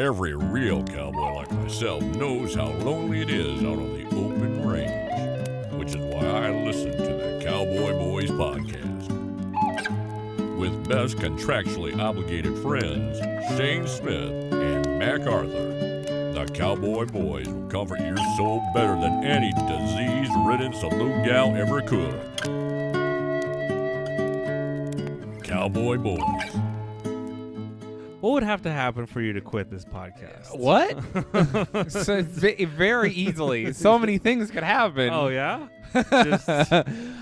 Every real cowboy like myself knows how lonely it is out on the open range, which is why I listen to the Cowboy Boys podcast. With best contractually obligated friends, Shayne Smith and Mac Arthur, the Cowboy Boys will comfort your soul better than any disease-ridden saloon gal ever could. Cowboy Boys. What would have to happen for you to quit this podcast? What? So very easily. So many things could happen. Oh, yeah?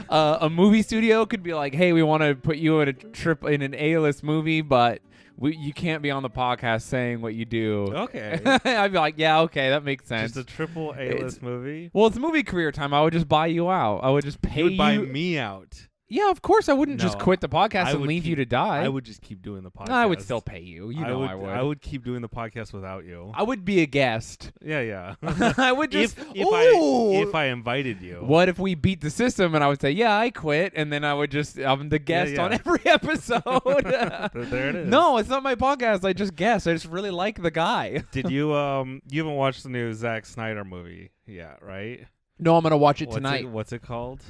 A movie studio could be like, hey, we want to put you in a trip in an A-list movie, but you can't be on the podcast saying what you do. Okay. I'd be like, yeah, okay, that makes sense. Just a triple A-list movie? Well, it's movie career time. I would just buy you out. I would just pay You would buy me out. Yeah, of course. I wouldn't just No, quit the podcast I and would leave you keep- to die. I would just keep doing the podcast. I would still pay you. You know I would. I would keep doing the podcast without you. I would be a guest. Yeah. I would just. If I invited you. What if we beat the system and I would say, yeah, I quit, and then I would just I'm the guest yeah. on every episode. There it is. No, it's not my podcast. I just guess. I just really like the guy. Did you you haven't watched the new Zack Snyder movie yet, right? No, I'm gonna watch it tonight. What's it called?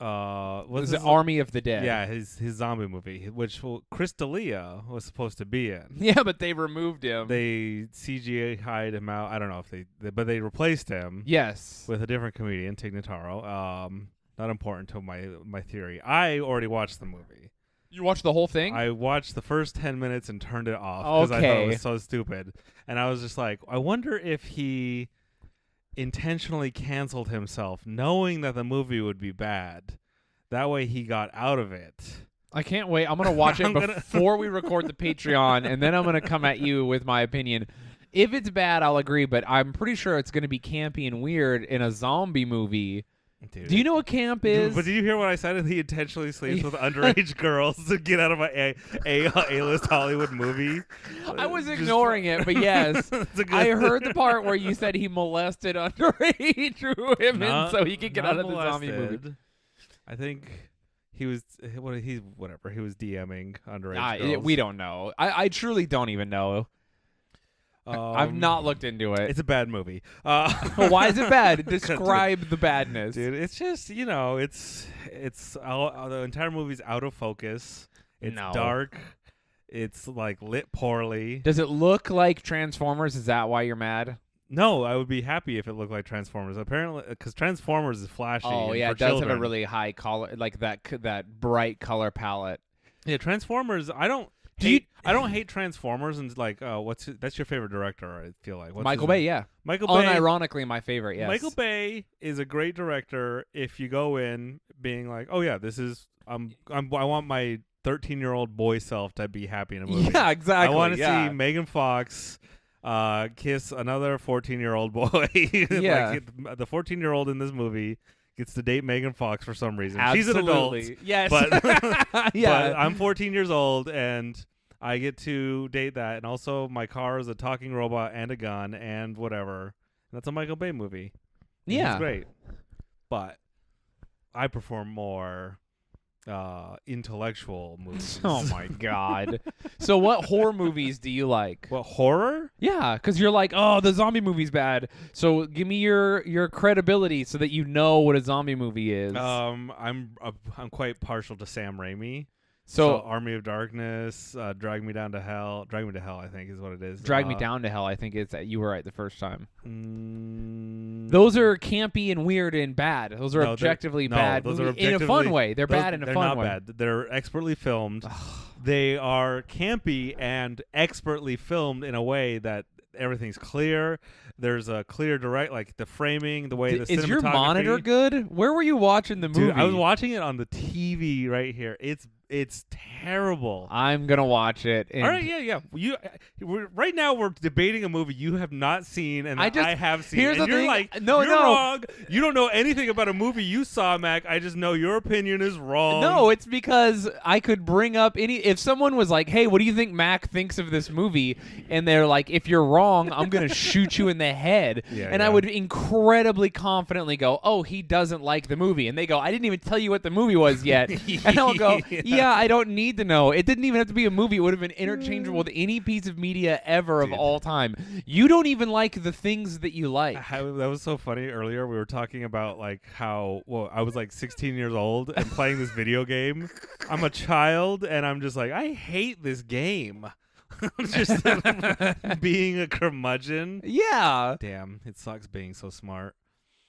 Was it Army of the Dead? Yeah, his zombie movie, which Chris D'Elia was supposed to be in. Yeah, but they removed him. They CGI'd him out. I don't know if but they replaced him. Yes. With a different comedian, Tig Notaro. Not important to my theory. I already watched the movie. You watched the whole thing? I watched the first 10 minutes and turned it off because I thought it was so stupid. And I was just like, I wonder if he intentionally canceled himself knowing that the movie would be bad. That way he got out of it. I can't wait. I'm going to watch it before we record the Patreon, and then I'm going to come at you with my opinion. If it's bad, I'll agree, but I'm pretty sure it's going to be campy and weird in a zombie movie. Dude. Do you know what camp is? But did you hear what I said? He intentionally sleeps with underage girls to get out of A-list Hollywood movie. I was ignoring it, but yes. I heard the part where you said he molested underage women so he could get out of the zombie movie. I think he was whatever. He was DMing underage girls. We don't know. I truly don't even know. I've not looked into it. It's a bad movie. Why is it bad? Describe the badness. Dude, it's just, it's the entire movie's out of focus. It's dark. It's like lit poorly. Does it look like Transformers? Is that why you're mad? No, I would be happy if it looked like Transformers. Apparently, because Transformers is flashy. Oh yeah, it does children. have a really high color, like that bright color palette. Yeah, Transformers. I don't hate Transformers, and like, that's your favorite director? I feel like Michael Bay. Yeah, Michael Bay. Unironically, my favorite. Yes, Michael Bay is a great director. If you go in being like, oh yeah, this is I want my 13-year-old boy self to be happy in a movie. Yeah, exactly. I want to see Megan Fox kiss another 14-year-old boy. Yeah, like, the 14-year-old in this movie gets to date Megan Fox for some reason. Absolutely. She's an adult. Yes. But, yeah. but I'm 14 years old, and I get to date that. And also, my car is a talking robot and a gun and whatever. That's a Michael Bay movie. Yeah. It's great. But I prefer more intellectual movies. Oh, my God. So what horror movies do you like? What, horror? Yeah, because you're like, oh, the zombie movie's bad. So give me your credibility so that you know what a zombie movie is. I'm quite partial to Sam Raimi. So Army of Darkness, Drag Me Down to Hell. Drag Me to Hell, I think, is what it is. Drag Me Down to Hell, I think it's that you were right the first time. Those are campy and weird and bad. Those are objectively bad. Those are in a fun way. They're bad in a fun way. They're not bad. They're expertly filmed. They are campy and expertly filmed in a way that everything's clear. There's a clear direct, like the framing, the way the cinematography. Is your monitor good? Where were you watching the movie? Dude, I was watching it on the TV right here. It's terrible. I'm gonna watch it. All right, yeah. Right now we're debating a movie you have not seen, and I have seen. Here's and the you're thing. like, no, you're wrong. You don't know anything about a movie you saw, Mac. I just know your opinion is wrong. No, it's because I could bring up if someone was like, "Hey, what do you think Mac thinks of this movie?" and they're like, "If you're wrong, I'm gonna shoot you in the head." I would incredibly confidently go, "Oh, he doesn't like the movie," and they go, "I didn't even tell you what the movie was yet," and I'll go, Yeah, I don't need to know. It didn't even have to be a movie. It would have been interchangeable with any piece of media ever of all time. You don't even like the things that you like. That was so funny. Earlier we were talking about like how I was like 16 years old and playing this video game. I'm a child and I'm just like, I hate this game. Just being a curmudgeon. Yeah. Damn, it sucks being so smart.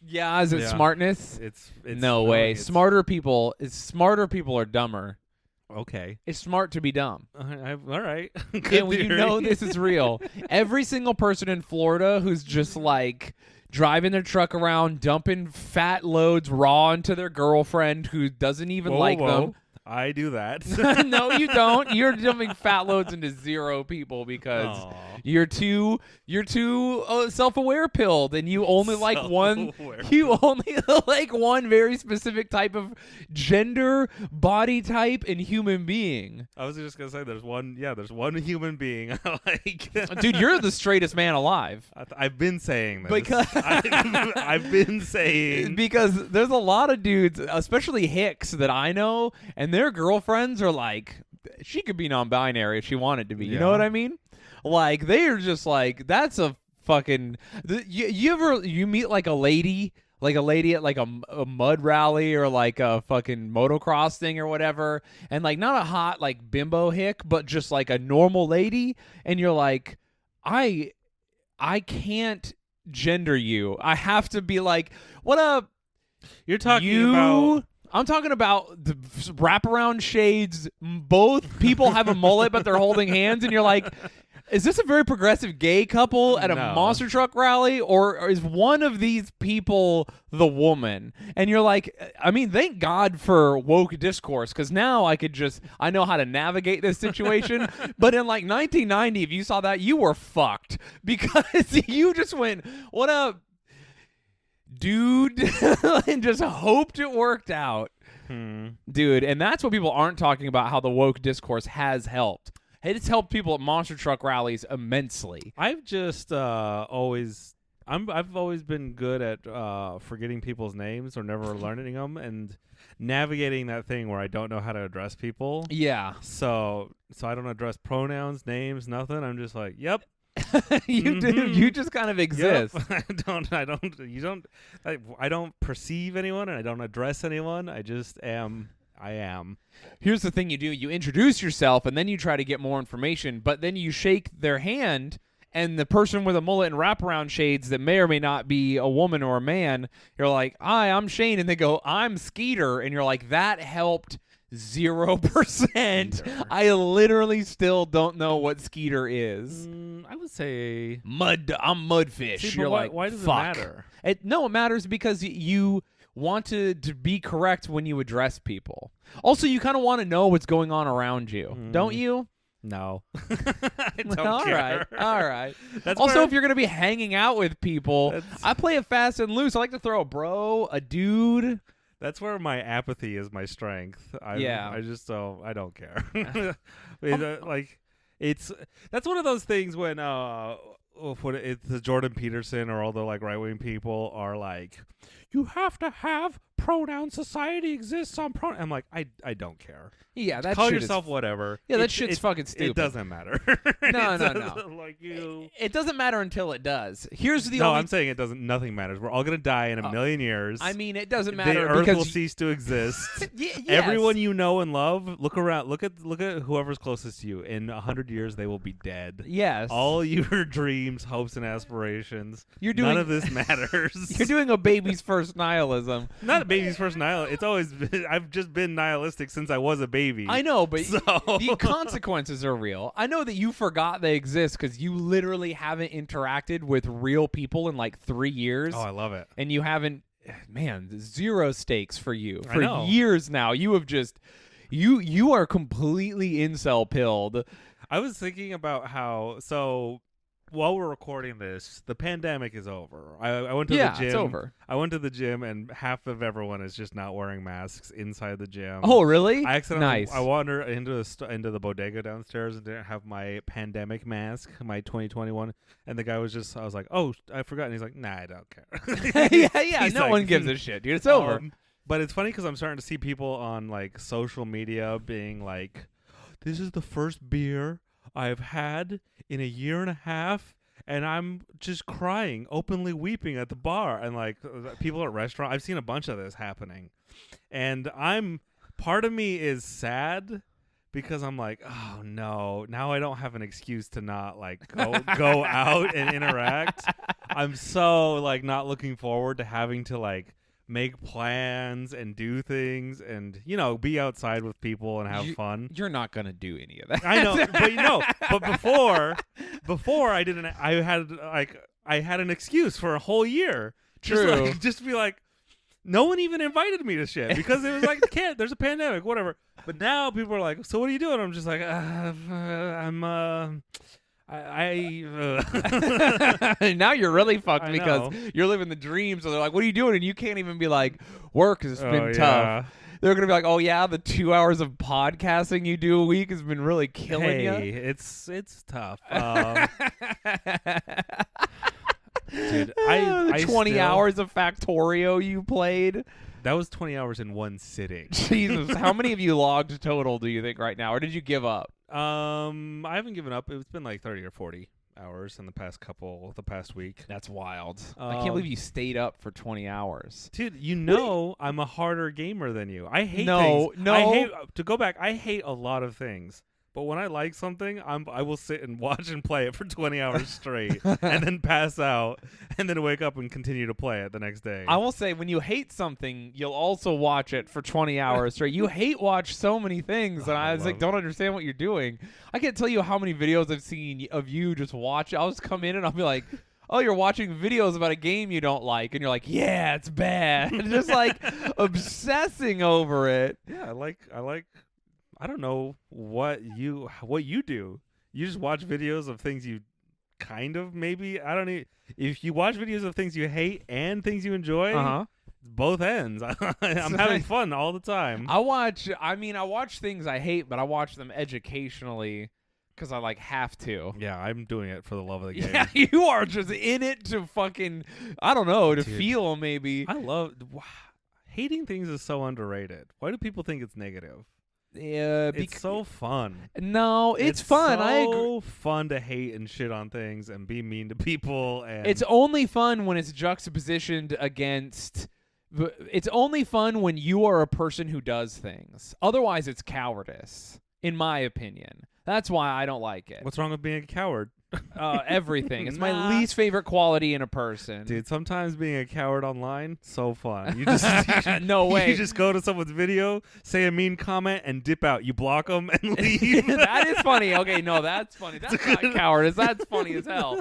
Yeah, is it smartness? It's no way. Smarter people are dumber. Okay. It's smart to be dumb. All right. And you know this is real. Every single person in Florida who's just like driving their truck around, dumping fat loads raw into their girlfriend who doesn't even like them. I do that. No, you don't. You're dumping fat loads into zero people because you're too self-aware pilled, and you only like one. You only like one very specific type of gender, body type, and human being. I was just gonna say there's one human being I like. Dude, you're the straightest man alive. I've been saying this. Because I've been saying because there's a lot of dudes, especially Hicks, that I know, and their girlfriends are like, she could be non-binary if she wanted to be. You know what I mean? Like, they are just like, that's a fucking. You meet like a lady at like a mud rally or like a fucking motocross thing or whatever, and like not a hot like bimbo hick, but just like a normal lady, and you're like, I can't gender you. I have to be like, what up? You're talking about. I'm talking about the wraparound shades. Both people have a mullet, but they're holding hands, and you're like, is this a very progressive gay couple at a monster truck rally, or is one of these people the woman? And you're like, I mean, thank God for woke discourse, because now I know how to navigate this situation. But in like 1990, if you saw that, you were fucked, because you just went, what up, dude, and just hoped it worked out. Dude, and that's what people aren't talking about, how the woke discourse has helped. It's helped people at monster truck rallies immensely. I've just I've always been good at forgetting people's names or never learning them and navigating that thing where I don't know how to address people. Yeah. So I don't address pronouns, names, nothing. I'm just like, yep. You do. You just kind of exist. Yep. I don't perceive anyone and I don't address anyone. I just am. I am. Here's the thing you do. You introduce yourself and then you try to get more information, but then you shake their hand, and the person with a mullet and wraparound shades that may or may not be a woman or a man, you're like, hi, I'm Shayne. And they go, I'm Skeeter. And you're like, that helped 0%. I literally still don't know what Skeeter is. I would say I'm Mudfish. See, you're why does it matter? It matters because you want to be correct when you address people. Also, you kind of want to know what's going on around you, don't you? No. I don't care. All right. That's also, if you're going to be hanging out with people, I play it fast and loose. I like to throw a bro, a dude. That's where my apathy is my strength. I just don't. I don't care. That's one of those things when it's the Jordan Peterson or all the like right wing people are like, you have to have pronoun. Society exists on pronoun. I'm like, I don't care. Yeah, that call shit yourself is, whatever. Yeah, that shit's fucking stupid. It doesn't matter. No. Like you. It doesn't matter until it does. Here's the I'm saying it doesn't. Nothing matters. We're all gonna die in a million years. I mean, it doesn't matter. The Earth will cease to exist. Yes. Everyone you know and love, look around. Look at whoever's closest to you. In 100 years, they will be dead. Yes. All your dreams, hopes, and aspirations. None of this matters. You're doing a baby's first nihilism. Not a baby's first nihilism. It's always been, I've just been nihilistic since I was a baby. I know, but the consequences are real. I know that you forgot they exist because you literally haven't interacted with real people in like 3 years. Oh, I love it. And you haven't, man, zero stakes for you. I For know. years now, you have just, you are completely incel pilled. I was thinking about how, while we're recording this, the pandemic is over. I went to the gym. It's over. I went to the gym, and half of everyone is just not wearing masks inside the gym. Oh, really? I accidentally Nice. I wandered into the bodega downstairs and didn't have my pandemic mask, my 2021, and the guy was just, I was like, oh, I forgot. And he's like, nah, I don't care. yeah. He's No like, one gives a shit, dude. It's over. But it's funny because I'm starting to see people on like social media being like, "This is the first beer I've had in a year and a half, and I'm just crying, openly weeping at the bar." And like people at restaurants, I've seen a bunch of this happening, and part of me is sad because I'm like, oh no, now I don't have an excuse to not like go out and interact. I'm so like not looking forward to having to like make plans and do things and, you know, be outside with people and have fun. You're not going to do any of that. I know, but you know, but before I had an excuse for a whole year. True. Just to be like, no one even invited me to shit because it was like, there's a pandemic, whatever. But now people are like, so what are you doing? I'm just like, now you're really fucked because you're living the dream. So they're like, what are you doing? And you can't even be like, work has been tough. They're going to be like, oh yeah, the 2 hours of podcasting you do a week has been really killing you. It's tough. Dude, the 20 hours of Factorio you played. That was 20 hours in one sitting. Jesus, how many of you logged total do you think right now, or did you give up? I haven't given up. It's been like 30 or 40 hours in the past week. That's wild. I can't believe you stayed up for 20 hours. Dude, I'm a harder gamer than you. I hate things. To go back, I hate a lot of things. But when I like something, I will sit and watch and play it for 20 hours straight and then pass out and then wake up and continue to play it the next day. I will say, when you hate something, you'll also watch it for 20 hours straight. You hate watch so many things, and I was like, don't understand what you're doing. I can't tell you how many videos I've seen of you just watch. I'll just come in and I'll be like, oh, you're watching videos about a game you don't like, and you're like, yeah, it's bad. Just like obsessing over it. Yeah, I like I don't know what you do. You just watch videos of things you kind of maybe, I don't know. If you watch videos of things you hate and things you enjoy, both ends. I'm having fun all the time. I watch things I hate, but I watch them educationally because I like have to. Yeah, I'm doing it for the love of the game. Yeah, you are just in it to fucking, I don't know, to feel maybe. Hating things is so underrated. Why do people think it's negative? Yeah, it's so fun. No, it's fun. I agree. So fun to hate and shit on things and be mean to people. And it's only fun when it's juxtapositioned against. It's only fun when you are a person who does things. Otherwise, it's cowardice, in my opinion. That's why I don't like it. What's wrong with being a coward? Everything. It's my least favorite quality in a person. Dude, sometimes being a coward online, so fun. You just no way. You just go to someone's video, say a mean comment, and dip out. You block them and leave. That is funny. Okay, no, that's funny. That's not cowardice. That's funny as hell.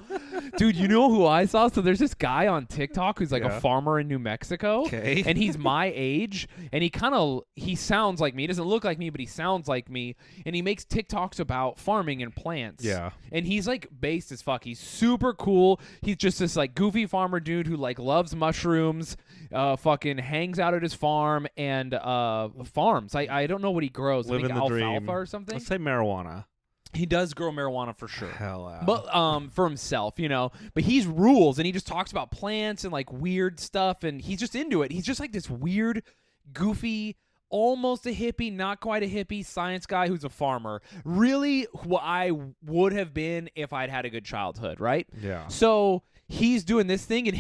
Dude, you know who I saw? So there's this guy on TikTok who's like a farmer in New Mexico. Okay. And he's my age, and he sounds like me. He doesn't look like me, but he sounds like me. And he makes TikToks about farming and plants. Yeah. And he's like based as fuck. He's super cool. He's just this like goofy farmer dude who like loves mushrooms, fucking hangs out at his farm and farms. I don't know what he grows. I think alfalfa or something. Let's say marijuana. He does grow marijuana for sure. Hell yeah. But for himself, you know. But he's rules, and he just talks about plants and like weird stuff, and he's just into it. He's just like this weird, goofy, almost a hippie, not quite a hippie science guy who's a farmer. Really who I would have been if I'd had a good childhood, right? Yeah. So he's doing this thing, and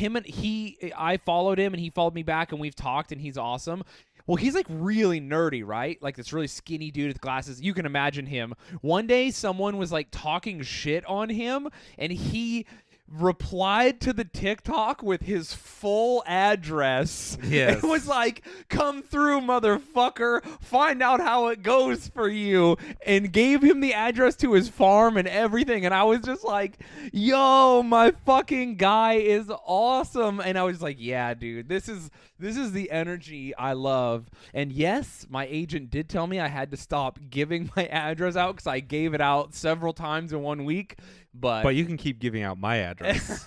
I followed him, and he followed me back, and we've talked, and he's awesome. Well, he's like really nerdy, right? Like this really skinny dude with glasses. You can imagine him. One day someone was like talking shit on him, and he replied to the TikTok with his full address. Yes. It was like, come through, motherfucker. Find out how it goes for you. And gave him the address to his farm and everything. And I was just like, yo, my fucking guy is awesome. And I was like, yeah, dude, this is the energy I love. And yes, my agent did tell me I had to stop giving my address out because I gave it out several times in 1 week. But you can keep giving out my address.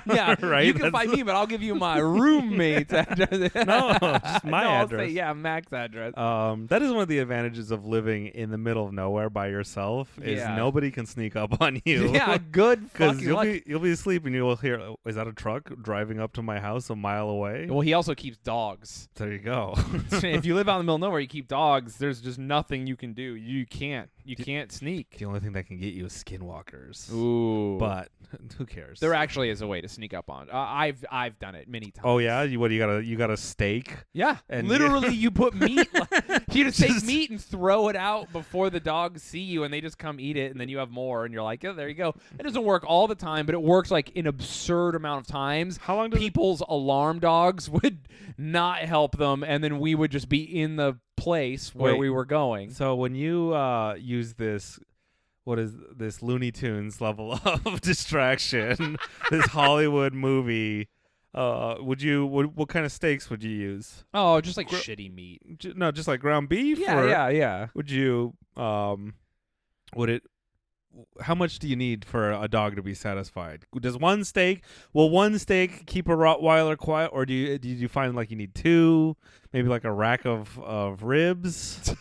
Yeah, right? You can find me, but I'll give you my roommate's address. No, just my address. I'll say, yeah, Mac's address. That is one of the advantages of living in the middle of nowhere by yourself. Is nobody can sneak up on you. Yeah, good fucking luck. You'll be asleep and you'll hear, is that a truck driving up to my house a mile away? Well, he also keeps keeps dogs. There you go. If you live out in the middle of nowhere, you keep dogs. There's just nothing you can do. You can't sneak. The only thing that can get you is skinwalkers. Ooh, but who cares? there actually is a way to sneak up on. I've done it many times. Oh yeah, you got a steak? Yeah, and literally, you put meat. You just take meat and throw it out before the dogs see you, and they just come eat it, and then you have more, and you're like, oh, there you go. It doesn't work all the time, but it works like an absurd amount of times. How long does people's alarm dogs would not help them, and then we would just be in the place where we were going. So when you use this, what is this Looney Tunes level of distraction, this Hollywood movie, what kind of steaks would you use? Oh, just like shitty meat. No, just like ground beef? Yeah. Would you, how much do you need for a dog to be satisfied? Will one steak keep a Rottweiler quiet, or do you find like you need two, maybe like a rack of ribs?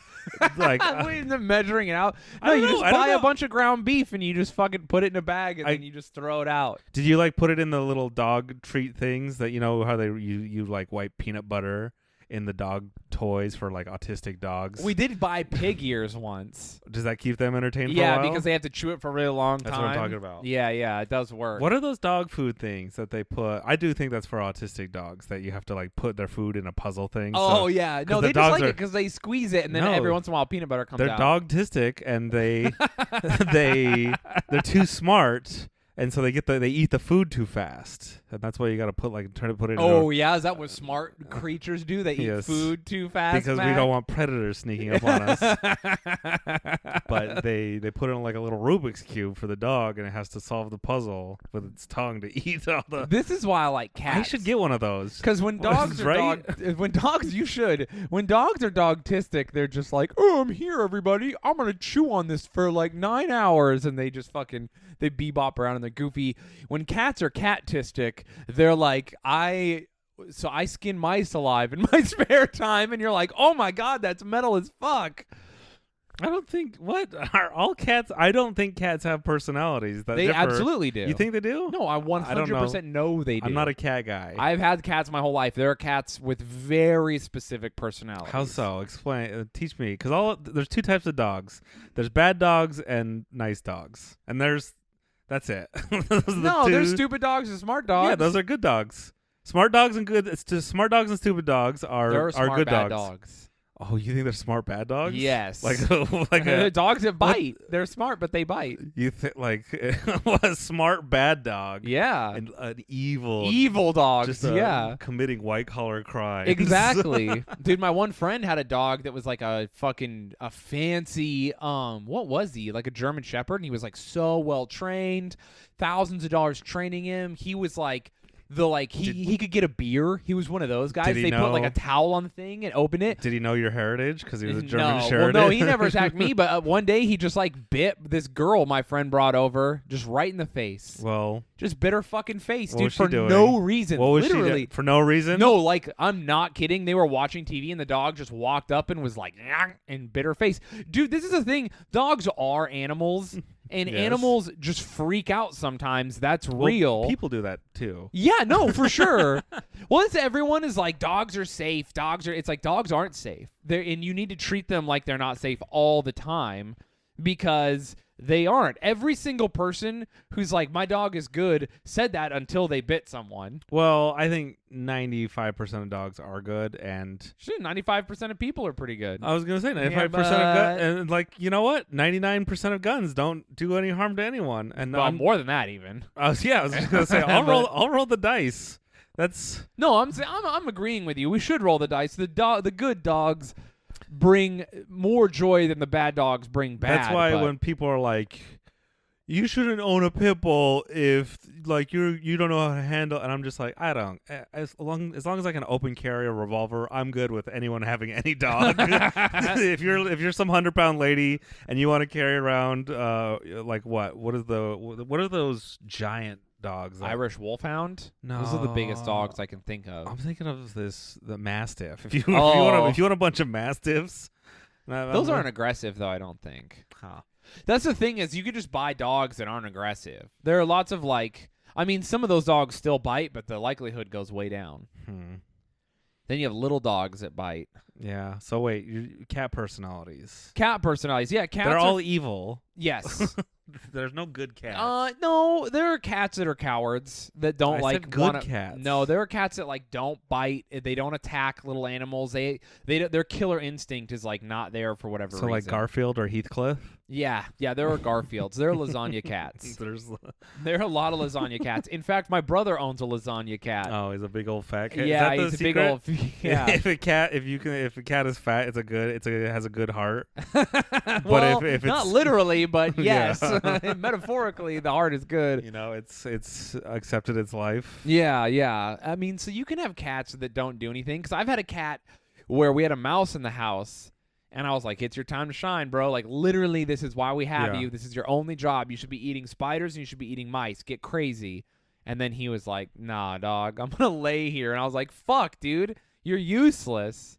Like wait, measuring it out. No, you just buy a bunch of ground beef and you just fucking put it in a bag and then you just throw it out. Did you like put it in the little dog treat things that how you like wipe peanut butter in the dog toys for like autistic dogs? We did buy pig ears once. Does that keep them entertained for a Yeah, while? because they have to chew it for a really long time. That's what I'm talking about. Yeah, it does work. What are those dog food things that they put? I do think that's for autistic dogs, that you have to like put their food in a puzzle thing. Oh, yeah. No, they just like it because they squeeze it and then every once in a while peanut butter comes out. They're dog-tistic and they're too smart. And so they eat the food too fast, and that's why you got to try to put it. Yeah, is that what smart creatures do? They eat food too fast because we don't want predators sneaking up on us. But they put in like a little Rubik's cube for the dog, and it has to solve the puzzle with its tongue to eat all the. This is why I like cats. I should get one of those. Because when dogs are when dogs are dog-tistic, they're just like, oh, I'm here, everybody. I'm gonna chew on this for like 9 hours, and they just they bebop around and they're goofy. When cats are cat-tistic, they're like, I skin mice alive in my spare time, and you're like, oh my god, that's metal as fuck. I don't think are all cats. I don't think cats have personalities. They absolutely do. You think they do? No, I 100% know they do. I'm not a cat guy. I've had cats my whole life. There are cats with very specific personalities. How so? Explain. Teach me. Because there's two types of dogs. There's bad dogs and nice dogs, and that's it. There's stupid dogs and smart dogs. Yeah, those are good dogs. Smart dogs and stupid dogs are good dogs. Oh, you think they're smart bad dogs? Yes. Like dogs that bite. They're smart, but they bite. You think like a smart bad dog? Yeah. And an evil dogs. Just committing white collar crimes. Exactly. Dude, my one friend had a dog that was like a fancy what was he? Like a German Shepherd, and he was like so well trained, thousands of dollars training him. He was like he could get a beer. He was one of those guys. They put like a towel on the thing and open it. Did he know your heritage because he was a German Shepherd? Well, no, he never attacked me. But one day he just like bit this girl my friend brought over, just right in the face. Well, just bit her fucking face, dude, for no reason. What was literally she for no reason? No, like I'm not kidding. They were watching TV and the dog just walked up and was like and bit her face. Dude, this is the thing. Dogs are animals. And animals just freak out sometimes. That's real. People do that too. Yeah, no, for sure. Well, everyone is like, dogs are safe. It's like dogs aren't safe. And you need to treat them like they're not safe all the time because they aren't. Every single person who's like, my dog is good, said that until they bit someone. Well, I think 95% of dogs are good, and 95% of people are pretty good. I was gonna say 95% of guns, and like, you know what? 99% of guns don't do any harm to anyone, and more than that even. I was just gonna say I'll roll the dice. I'm agreeing with you. We should roll the dice. The good dogs bring more joy than the bad dogs bring bad. That's why when people are like, you shouldn't own a pit bull if like you don't know how to handle, and I'm just like, I don't. As long as I can open carry a revolver, I'm good with anyone having any dog. if you're some 100-pound lady and you want to carry around like what are those giant dogs? Irish Wolfhound? No, those are the biggest dogs I can think of. I'm thinking of the Mastiff. If you want a bunch of Mastiffs, those aren't aggressive though. I don't think. Huh. That's the thing is you could just buy dogs that aren't aggressive. There are lots of some of those dogs still bite, but the likelihood goes way down. Then you have little dogs that bite. Yeah. So wait, cat personalities. Cat personalities. Yeah, cats. They're all evil. Yes. There's no good cats. No, there are cats that are cowards that don't I said good cats. No, there are cats that like don't bite. They don't attack little animals. Their killer instinct is like not there for whatever reason. So like Garfield or Heathcliff? Yeah, there are Garfields. There are lasagna cats. There are a lot of lasagna cats. In fact, my brother owns a lasagna cat. Oh, he's a big old fat cat. Yeah, is that he's a big secret? old. Yeah. If a cat is fat, it has a good heart. Well, but if it's not literally, but yes, Yeah. metaphorically, the heart is good. You know, it's accepted its life. Yeah. I mean, so you can have cats that don't do anything. Because I've had a cat where we had a mouse in the house. And I was like, it's your time to shine, bro. Like, literally, this is why we have you. This is your only job. You should be eating spiders and you should be eating mice. Get crazy. And then he was like, nah, dog, I'm going to lay here. And I was like, fuck, dude, you're useless.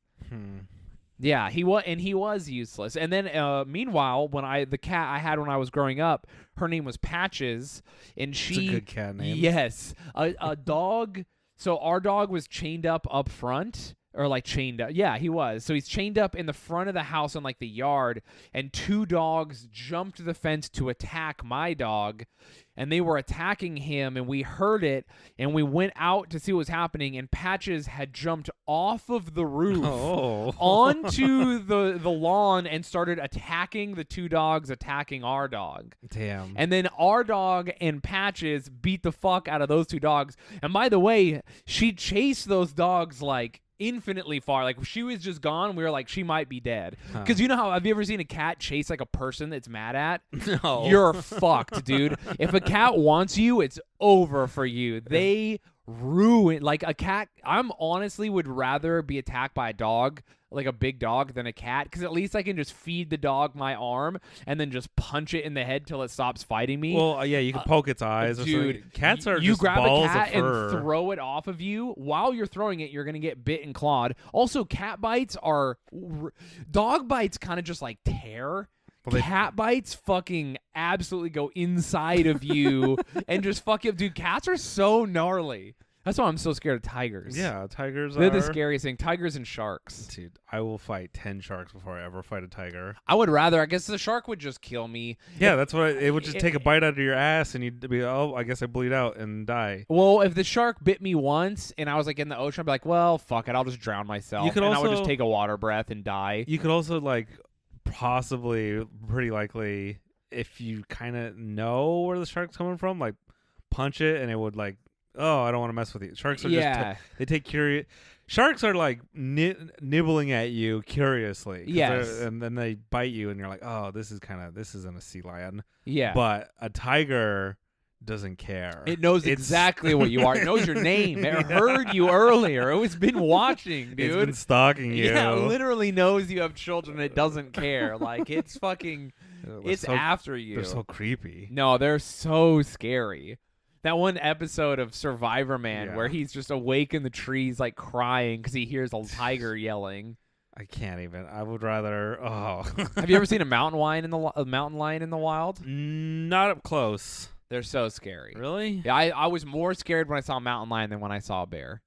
Yeah, he was useless. And then, meanwhile, the cat I had when I was growing up, her name was Patches. And It's a good cat name. Yes. A dog. So our dog was chained up front. Or like chained up. Yeah, he was. So he's chained up in the front of the house in like the yard, and two dogs jumped the fence to attack my dog, and they were attacking him, and we heard it, and we went out to see what was happening, and Patches had jumped off of the roof onto the lawn and started attacking the two dogs attacking our dog. Damn. And then our dog and Patches beat the fuck out of those two dogs. And by the way, she chased those dogs like infinitely far. Like, if she was just gone, we were like, she might be dead. Because you know how, have you ever seen a cat chase like a person that's mad at? No. You're fucked, dude. If a cat wants you, it's over for you. They ruin, like a cat. I'm honestly would rather be attacked by a dog, like a big dog, than a cat, because at least I can just feed the dog my arm and then just punch it in the head till it stops fighting me. Well, yeah, you can poke its eyes. Dude, or something. Cats are you just grab balls a cat of fur. and throw it off of you. While you're throwing it, you're gonna get bit and clawed. Also, cat bites are dog bites kind of just like tear. Cat bites fucking absolutely go inside of you and just fuck you up. Dude, cats are so gnarly. That's why I'm so scared of tigers. Yeah, tigers They're are the scariest thing. Tigers and sharks. Dude, I will fight 10 sharks before I ever fight a tiger. I would rather. I guess the shark would just kill me. Yeah, that's what it would just take a bite out of your ass and you'd be, oh, I guess I bleed out and die. Well, if the shark bit me once and I was like in the ocean, I'd be like, well, fuck it, I'll just drown myself. I would just take a water breath and die. You could also like possibly, pretty likely, if you kind of know where the shark's coming from, like punch it and it would like, oh, I don't want to mess with you. Sharks are just they take curious. Sharks are like nibbling at you curiously. Yes. And then they bite you and you're like, oh, this isn't a sea lion. Yeah. But a tiger doesn't care. It knows exactly what you are. It knows your name. It heard you earlier. It was been watching, dude. It's been stalking you. Yeah, it literally knows you have children. It doesn't care. Like, it's fucking, it's after you. They're so creepy. No, they're so scary. That one episode of Survivor Man where he's just awake in the trees, like crying because he hears a tiger yelling. I can't even. I would rather. Oh. Have you ever seen a mountain lion in the wild? Not up close. They're so scary. Really? Yeah, I was more scared when I saw a mountain lion than when I saw a bear.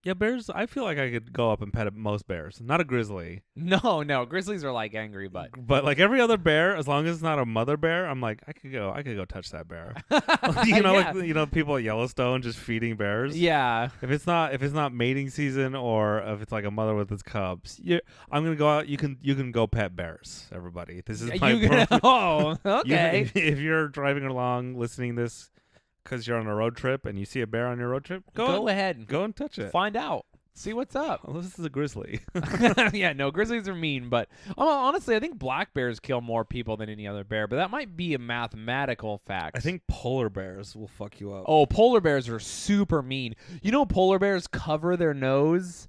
Yeah, bears. I feel like I could go up and pet most bears. Not a grizzly. No, grizzlies are like angry, but like every other bear, as long as it's not a mother bear, I'm like I could go touch that bear. Like people at Yellowstone just feeding bears. Yeah. If it's not mating season or if it's like a mother with its cubs, I'm gonna go out. You can go pet bears. Everybody, this is my. Oh, okay. If you're driving along listening to this, because you're on a road trip and you see a bear on your road trip, go ahead. Go and touch it. Find out. See what's up. Well, this is a grizzly. Yeah, no, grizzlies are mean, but honestly, I think black bears kill more people than any other bear, but that might be a mathematical fact. I think polar bears will fuck you up. Oh, polar bears are super mean. You know, polar bears cover their nose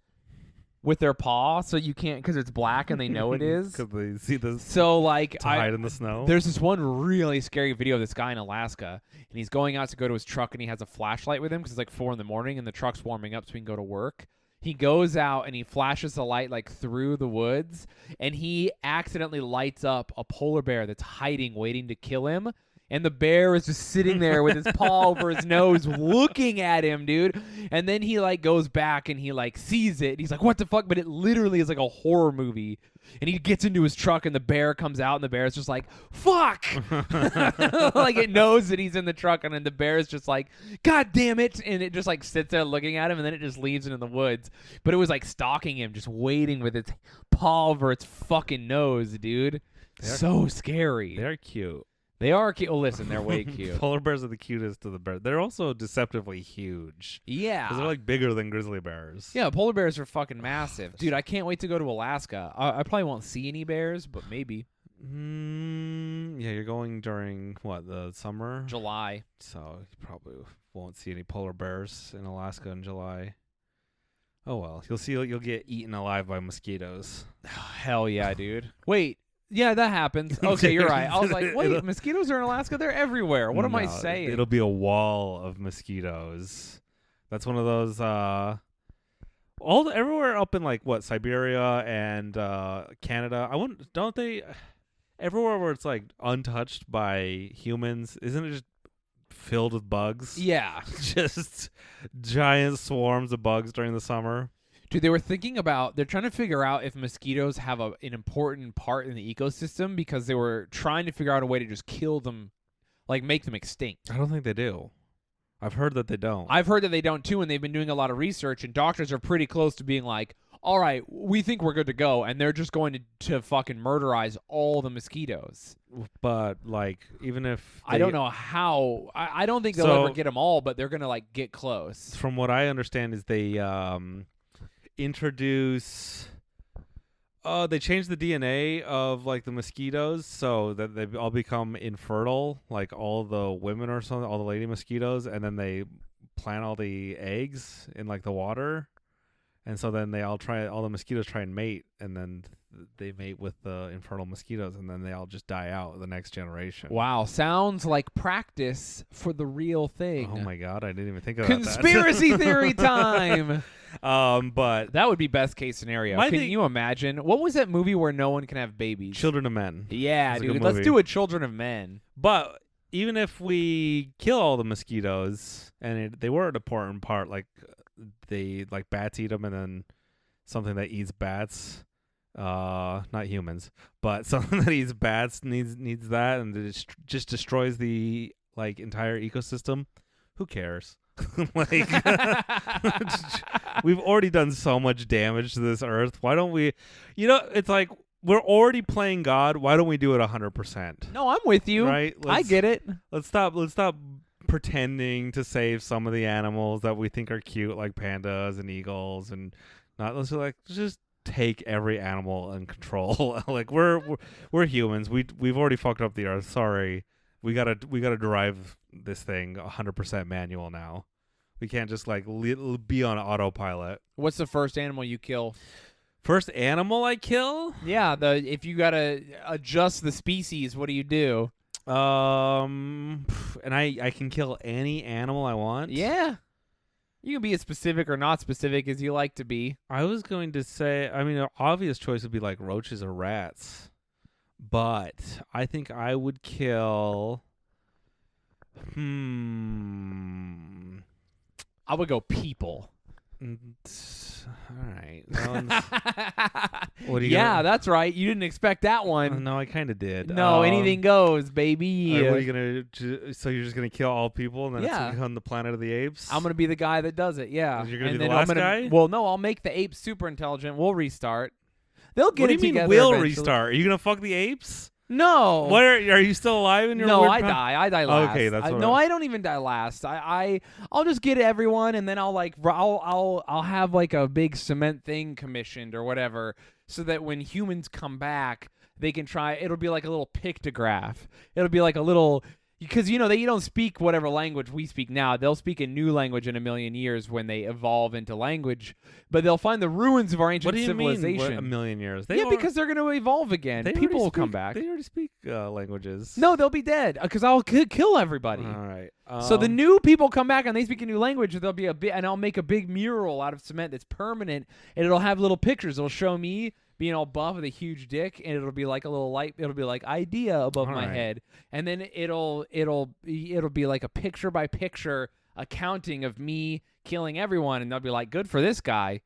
with their paw, so you can't, because it's black and they know it is. Because they see this. So, like, hide in the snow. There's this one really scary video of this guy in Alaska, and he's going out to go to his truck, and he has a flashlight with him because it's like 4 a.m, and the truck's warming up so he can go to work. He goes out and he flashes the light like through the woods, and he accidentally lights up a polar bear that's hiding, waiting to kill him. And the bear is just sitting there with his paw over his nose looking at him, dude. And then he like goes back and he like sees it. And he's like, what the fuck? But it literally is like a horror movie. And he gets into his truck and the bear comes out and the bear is just like, fuck. Like it knows that he's in the truck and then the bear is just like, God damn it. And it just like sits there looking at him and then it just leaves it in the woods. But it was like stalking him, just waiting with its paw over its fucking nose, dude. So scary. They're cute. They are cute. Oh, listen, they're way cute. Polar bears are the cutest of the bears. They're also deceptively huge. Yeah. 'Cause they're like bigger than grizzly bears. Yeah, polar bears are fucking massive. Dude, I can't wait to go to Alaska. I probably won't see any bears, but maybe. Yeah, you're going during, what, the summer? July. So you probably won't see any polar bears in Alaska in July. Oh, well. You'll get eaten alive by mosquitoes. Hell yeah, dude. Wait. Yeah, that happens. Okay, you're right. I was like, wait, mosquitoes are in Alaska? They're everywhere. What am I saying? It'll be a wall of mosquitoes. That's one of those everywhere up in like what, Siberia and Canada. Don't they everywhere where it's like untouched by humans, isn't it just filled with bugs? Yeah. Just giant swarms of bugs during the summer. Dude, they're trying to figure out if mosquitoes have an important part in the ecosystem because they were trying to figure out a way to just kill them, like make them extinct. I don't think they do. I've heard that they don't. I've heard that they don't too, and they've been doing a lot of research, and doctors are pretty close to being like, all right, we think we're good to go, and they're just going to fucking murderize all the mosquitoes. But, like, even if... I don't know how. I don't think they'll ever get them all, but they're going to, like, get close. From what I understand is they... introduce they change the DNA of like the mosquitoes so that they all become infertile, like all the women or something, all the lady mosquitoes, and then they plant all the eggs in like the water, and so then all the mosquitoes try and mate, and then they mate with the infertile mosquitoes, and then they all just die out the next generation. Wow, sounds like practice for the real thing. Oh my god, I didn't even think about Conspiracy theory time. But that would be best case scenario. Can you imagine? What was that movie where no one can have babies? Children of Men. Yeah, dude. Let's do a Children of Men. But even if we kill all the mosquitoes, and they were an important part, like they like bats eat them, and then something that eats bats, not humans, but something that eats bats needs that, and it just destroys the like entire ecosystem. Who cares? Like, we've already done so much damage to this earth. Why don't we? It's like we're already playing God. Why don't we do it 100%? No, I'm with you. Right? I get it. Let's stop pretending to save some of the animals that we think are cute, like pandas and eagles, and let's just take every animal in control. Like we're humans. We've already fucked up the earth. Sorry. We gotta drive this thing 100% manual now. We can't just like be on autopilot. What's the first animal you kill? First animal I kill? Yeah, if you gotta adjust the species, what do you do? And I can kill any animal I want? Yeah. You can be as specific or not specific as you like to be. I was going to say, an obvious choice would be like roaches or rats. But I think I would kill... I would go people. All right. What yeah, that's right. You didn't expect that one. No, I kind of did. No, anything goes, baby. What are you gonna? So you're just gonna kill all people, and then it's gonna become the Planet of the Apes? I'm gonna be the guy that does it. Yeah. You're gonna be the last guy? Well, no, I'll make the apes super intelligent. We'll restart. They'll get it together. What do you mean we'll restart? Are you gonna fuck the apes? No. What are you still alive in your? No, I die. I die last. Okay, that's no. I don't even die last. I'll just get everyone, and then I'll have like a big cement thing commissioned or whatever, so that when humans come back, they can try. It'll be like a little pictograph. It'll be like a little. Because, you don't speak whatever language we speak now. They'll speak a new language in a million years when they evolve into language. But they'll find the ruins of our ancient civilization. What, a million years? Because they're going to evolve again. People will come back. They already speak languages. No, they'll be dead because I'll kill everybody. All right. So the new people come back and they speak a new language. There'll be and I'll make a big mural out of cement that's permanent, and it'll have little pictures. It'll show me being all buff with a huge dick, and it'll be like a little light. It'll be like idea above my head, and then it'll be like a picture by picture accounting of me killing everyone, and they'll be like, good for this guy.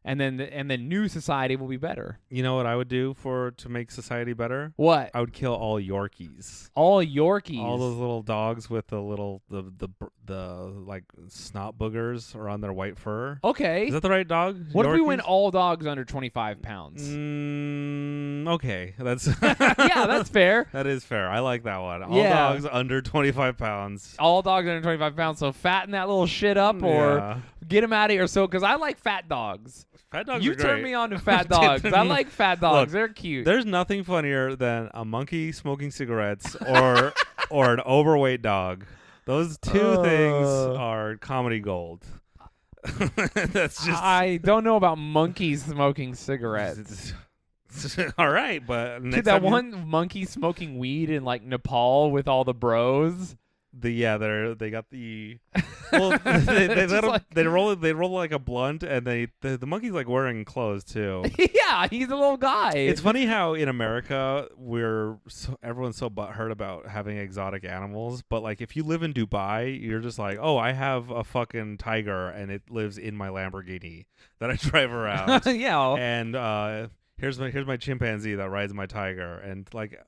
And then new society will be better. You know what I would do to make society better? What? I would kill all Yorkies. All Yorkies. All those little dogs with the like snot boogers around their white fur. Okay. Is that the right dog? What Yorkies? if we went all dogs under 25 pounds? Okay, that's yeah, that's fair. That is fair. I like that one. All Yeah. dogs under 25 pounds. All dogs under 25 pounds. So fatten that little shit up or get them out of here. So, because I like fat dogs. Fat dogs You are great. turned me on to fat dogs. I like fat dogs. Look, they're cute. There's nothing funnier than a monkey smoking cigarettes or an overweight dog. Those two things are comedy gold. That's just. I don't know about monkeys smoking cigarettes. All right, but Dude, that one monkey smoking weed in like Nepal with all the bros. They got the well they roll like a blunt, and the monkey's like wearing clothes too. Yeah, he's a little guy. It's funny how in America everyone's so butthurt about having exotic animals, but like if you live in Dubai, you're just like, oh, I have a fucking tiger and it lives in my Lamborghini that I drive around. Yeah, and here's my chimpanzee that rides my tiger, and like.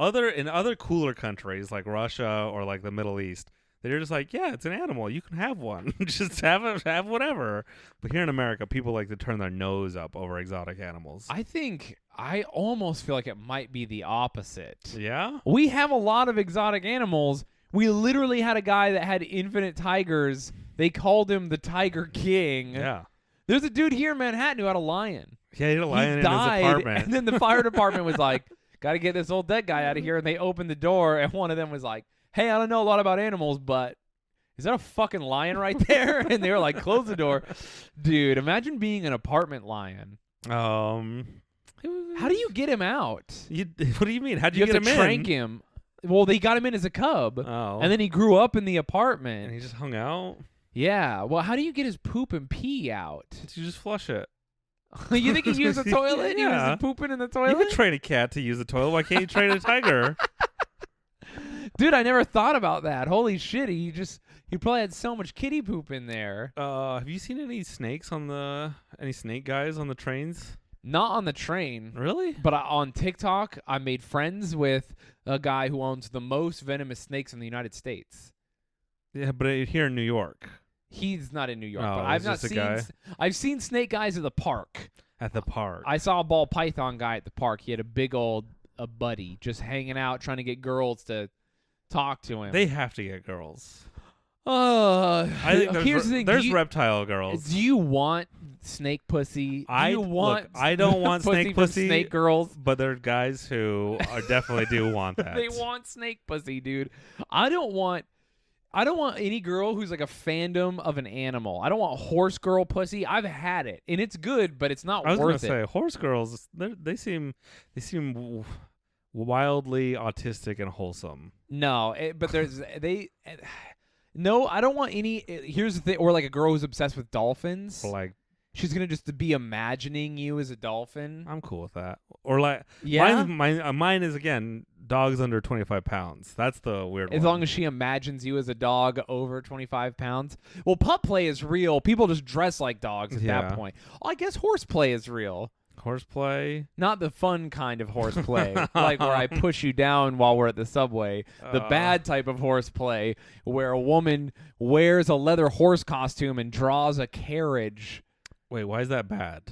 In other cooler countries like Russia or like the Middle East, they're just like, yeah, it's an animal. You can have one. Just have whatever. But here in America, people like to turn their nose up over exotic animals. I almost feel like it might be the opposite. Yeah? We have a lot of exotic animals. We literally had a guy that had infinite tigers. They called him the Tiger King. Yeah. There's a dude here in Manhattan who had a lion. Yeah, he had a lion in died, his apartment. And then the fire department was like, got to get this old dead guy out of here. And they opened the door, and one of them was like, hey, I don't know a lot about animals, but is that a fucking lion right there? And they were like, close the door. Dude, imagine being an apartment lion. How do you get him out? What do you mean? How'd you get him in? You have to trank him. Well, they got him in as a cub. Oh. And then he grew up in the apartment. And he just hung out? Yeah. Well, how do you get his poop and pee out? You just flush it. You think he used the toilet? Yeah. He was pooping in the toilet? You could train a cat to use the toilet. Why can't you train a tiger? Dude, I never thought about that. Holy shit, he probably had so much kitty poop in there. Have you seen any snakes any snake guys on the trains? Not on the train. Really? But on TikTok, I made friends with a guy who owns the most venomous snakes in the United States. Yeah, but here in New York. He's not in New York, Oh, but I've he's not just a seen. guy? I've seen snake guys at the park. At the park. I saw a ball python guy at the park. He had a big old buddy just hanging out, trying to get girls to talk to him. They have to get girls. I think here's the thing. There's reptile girls. Do you want snake pussy? I don't want snake pussy. Snake girls, but there are guys who definitely do want that. They want snake pussy, dude. I don't want any girl who's like a fandom of an animal. I don't want horse girl pussy. I've had it, and it's good, but it's not worth it. I was gonna say horse girls. They seem wildly autistic and wholesome. No, but there's No, I don't want any. Here's the thing, or like a girl who's obsessed with dolphins. Or like she's gonna just be imagining you as a dolphin. I'm cool with that. Or like yeah, mine is again dogs under 25 pounds. That's the weird one. As long as she imagines you as a dog over 25 pounds. Well, pup play is real. People just dress like dogs at that point. I guess horse play is real. Horseplay? Not the fun kind of horseplay, like where I push you down while we're at the subway. The bad type of horseplay, where a woman wears a leather horse costume and draws a carriage. Wait, why is that bad?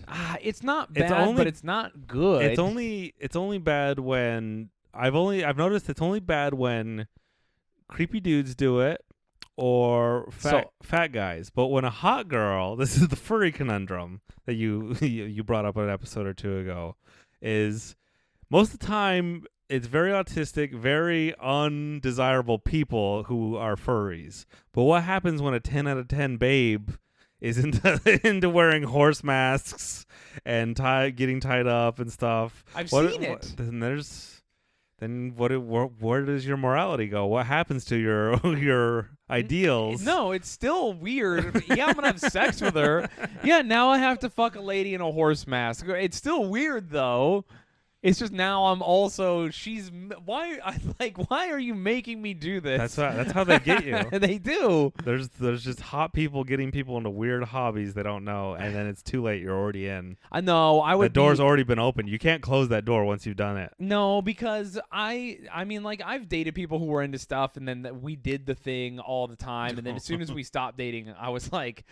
It's not bad, but it's not good. It's only bad when I've noticed it's only bad when creepy dudes do it or fat guys. But when a hot girl, this is the furry conundrum that you brought up an episode or two ago, is most of the time it's very autistic, very undesirable people who are furries. But what happens when a 10 out of 10 babe is into wearing horse masks and getting tied up and stuff? I've seen it. Then then where does your morality go? What happens to your ideals? No, it's still weird. Yeah, I'm gonna have sex with her. Yeah, now I have to fuck a lady in a horse mask. It's still weird though. It's just now I'm also why are you making me do this? That's how they get you. They do. There's just hot people getting people into weird hobbies they don't know, and then it's too late. You're already in. I know. The door's already been opened. You can't close that door once you've done it. No, because I mean, like, I've dated people who were into stuff, and then we did the thing all the time, and then as soon as we stopped dating, I was like,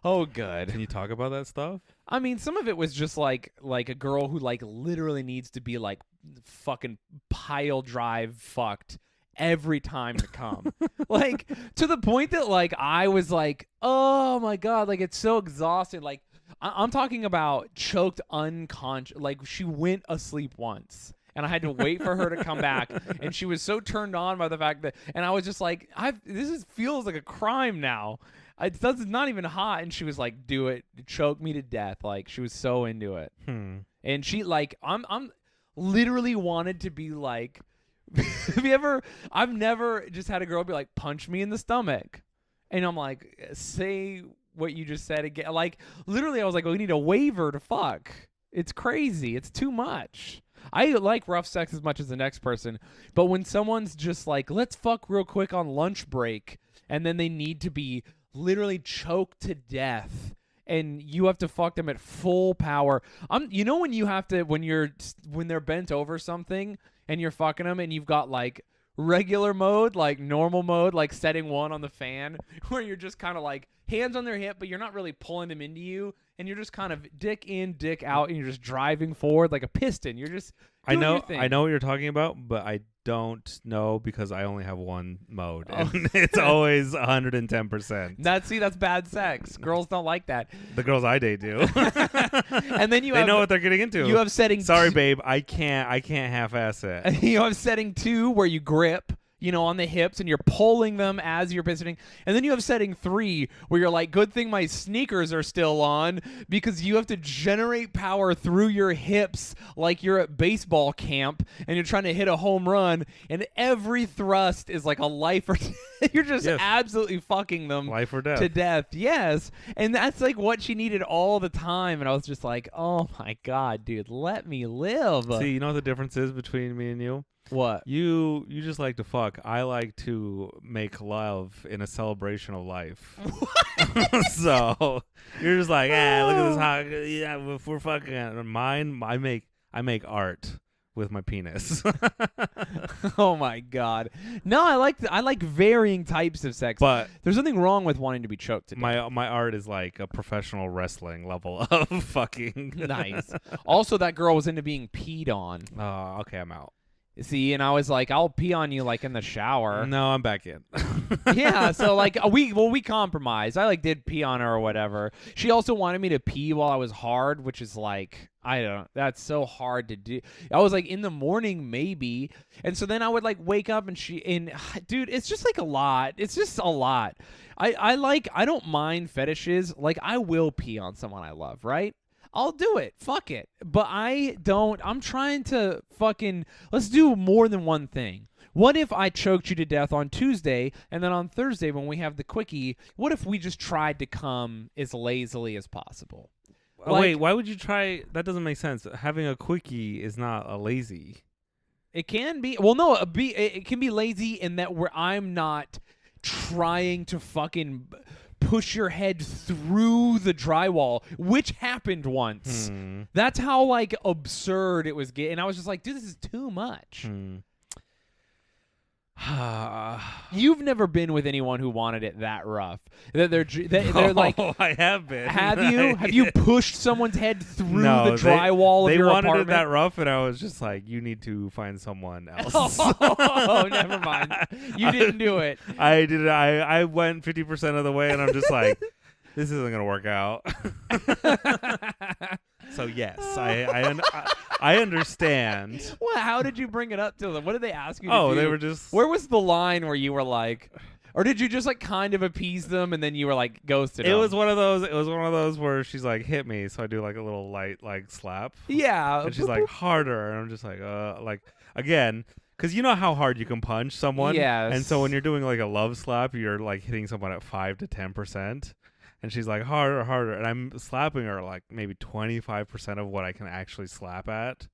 oh, good. Can you talk about that stuff? I mean, some of it was just like a girl who like literally needs to be like fucking pile drive fucked every time to come. Like, to the point that like I was like, oh my God, like it's so exhausting. Like I'm talking about choked unconscious. Like she went asleep once. And I had to wait for her to come back, and she was so turned on by the fact that, and I was just like, feels like a crime now. It's not even hot, and she was like, "Do it, choke me to death." Like she was so into it, and she like, I'm literally wanted to be like, I've never just had a girl be like, "Punch me in the stomach," and I'm like, say what you just said again. Like literally, I was like, "We need a waiver to fuck." It's crazy. It's too much. I like rough sex as much as the next person, but when someone's just like, let's fuck real quick on lunch break, and then they need to be literally choked to death, and you have to fuck them at full power. You know when you have to, when they're bent over something, and you're fucking them, and you've got like regular mode, like normal mode, like setting 1 on the fan, where you're just kind of like hands on their hip, but you're not really pulling them into you, and you're just kind of dick in, dick out, and you're just driving forward like a piston. You're just doing your thing. I know what you're talking about, but I don't know because I only have one mode, and it's always 110%. That's bad sex. Girls don't like that. The girls I date do. And then they know what they're getting into. You have setting. Sorry, babe, I can't half-ass it. You have setting 2 where you grip, on the hips, and you're pulling them as you're pistoning. And then you have setting 3 where you're like, good thing my sneakers are still on, because you have to generate power through your hips like you're at baseball camp and you're trying to hit a home run, and every thrust is like a life or you're just absolutely fucking them life or death. To death. Yes. And that's like what she needed all the time. And I was just like, oh my God, dude, let me live. See, you know what the difference is between me and you? What? You just like to fuck. I like to make love in a celebration of life. So you're just like, look at this hot. Yeah, if we're fucking. Mine, I make art with my penis. Oh my God. No, I like varying types of sex. But there's nothing wrong with wanting to be choked to death. My art is like a professional wrestling level of fucking. Nice. Also, that girl was into being peed on. Oh, okay, I'm out. See, and I was like, I'll pee on you like in the shower. No, I'm back in. Yeah, so like we compromised. I like did pee on her or whatever. She also wanted me to pee while I was hard, which is like, that's so hard to do. I was like in the morning maybe. And so then I would like wake up and dude, it's just like a lot. It's just a lot. I don't mind fetishes. Like I will pee on someone I love, right? I'll do it. Fuck it. But I'm trying to let's do more than one thing. What if I choked you to death on Tuesday, and then on Thursday when we have the quickie, what if we just tried to come as lazily as possible? Wait, why would you try? That doesn't make sense. Having a quickie is not a lazy. It can be. Well, no, it can be lazy in that where I'm not trying to fucking push your head through the drywall, which happened once. That's how like absurd it was getting. And I was just like, dude, this is too much. You've never been with anyone who wanted it that rough. They're like, I have been. Have you? Have you pushed someone's head through the drywall of your apartment? They wanted it that rough, and I was just like, you need to find someone else. Oh, never mind. You didn't do it. I did it. I went 50% of the way, and I'm just like, this isn't gonna work out. So yes, I understand. Well, how did you bring it up to them? What did they ask you to do? They were just... Where was the line where you were like... Or did you just like kind of appease them and then you were like ghosted them? It was one of those where she's like, hit me. So I do like a little light like slap. Yeah. And she's like, harder. And I'm just like, again, Because you know how hard you can punch someone? Yes. And so when you're doing like a love slap, you're like hitting someone at 5 to 10%. And she's like, harder, harder. And I'm slapping her like maybe 25% of what I can actually slap at.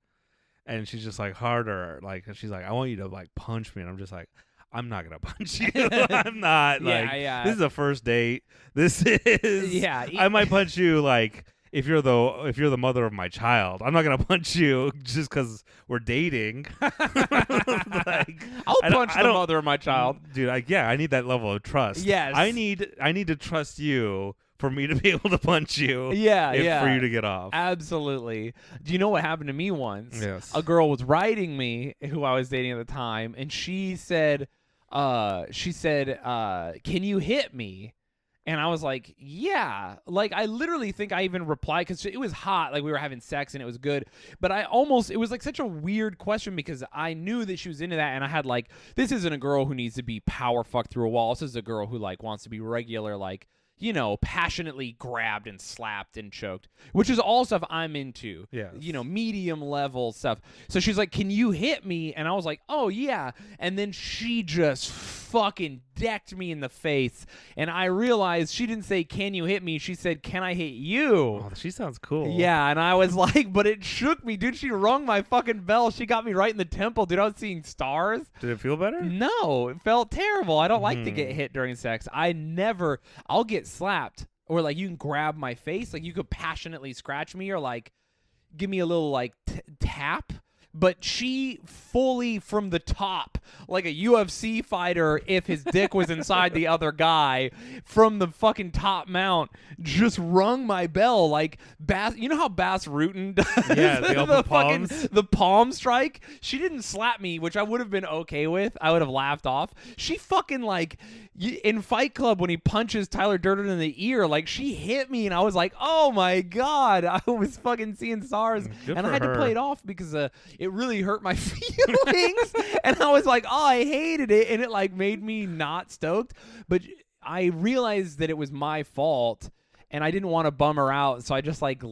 And she's just like, harder. Like, and she's like, I want you to like punch me. And I'm just like, I'm not going to punch you. I'm not. This is a first date. This is. Yeah. I might punch you like. If you're the mother of my child, I'm not gonna punch you just because we're dating. I'll punch the mother of my child, dude. I need that level of trust. Yes, I need to trust you for me to be able to punch you. For you to get off. Absolutely. Do you know what happened to me once? Yes. A girl was writing me who I was dating at the time, and she said, "Can you hit me?" And I was like, yeah. Like, I literally think I even replied because it was hot. Like, we were having sex and it was good. But it was like such a weird question because I knew that she was into that. And I had like, this isn't a girl who needs to be power fucked through a wall. This is a girl who like wants to be regular, like, you know, passionately grabbed and slapped and choked, which is all stuff I'm into. Yeah. You know, medium level stuff. So she's like, can you hit me? And I was like, oh, yeah. And then she just fucking decked me in the face. And I realized she didn't say, can you hit me? She said, can I hit you? Oh, she sounds cool. Yeah. And I was like, but it shook me, dude. She rung my fucking bell. She got me right in the temple, dude. I was seeing stars. Did it feel better? No, it felt terrible. I don't like to get hit during sex. I'll get slapped, or like you can grab my face, like you could passionately scratch me or like give me a little like tap, but she fully from the top, like a UFC fighter if his dick was inside the other guy, from the fucking top mount, just rung my bell like Bass. You know how Bass Rutten does? Yeah, the open palms. The palm strike. She didn't slap me, which I would have been okay with. I would have laughed off. She fucking like in Fight Club when he punches Tyler Durden in the ear, like she hit me and I was like, oh my God, I was fucking seeing stars. Good and I for had her. to play it off because it really hurt my feelings. And I was like, oh, I hated it. And it like made me not stoked. But I realized that it was my fault and I didn't want to bum her out. So I just like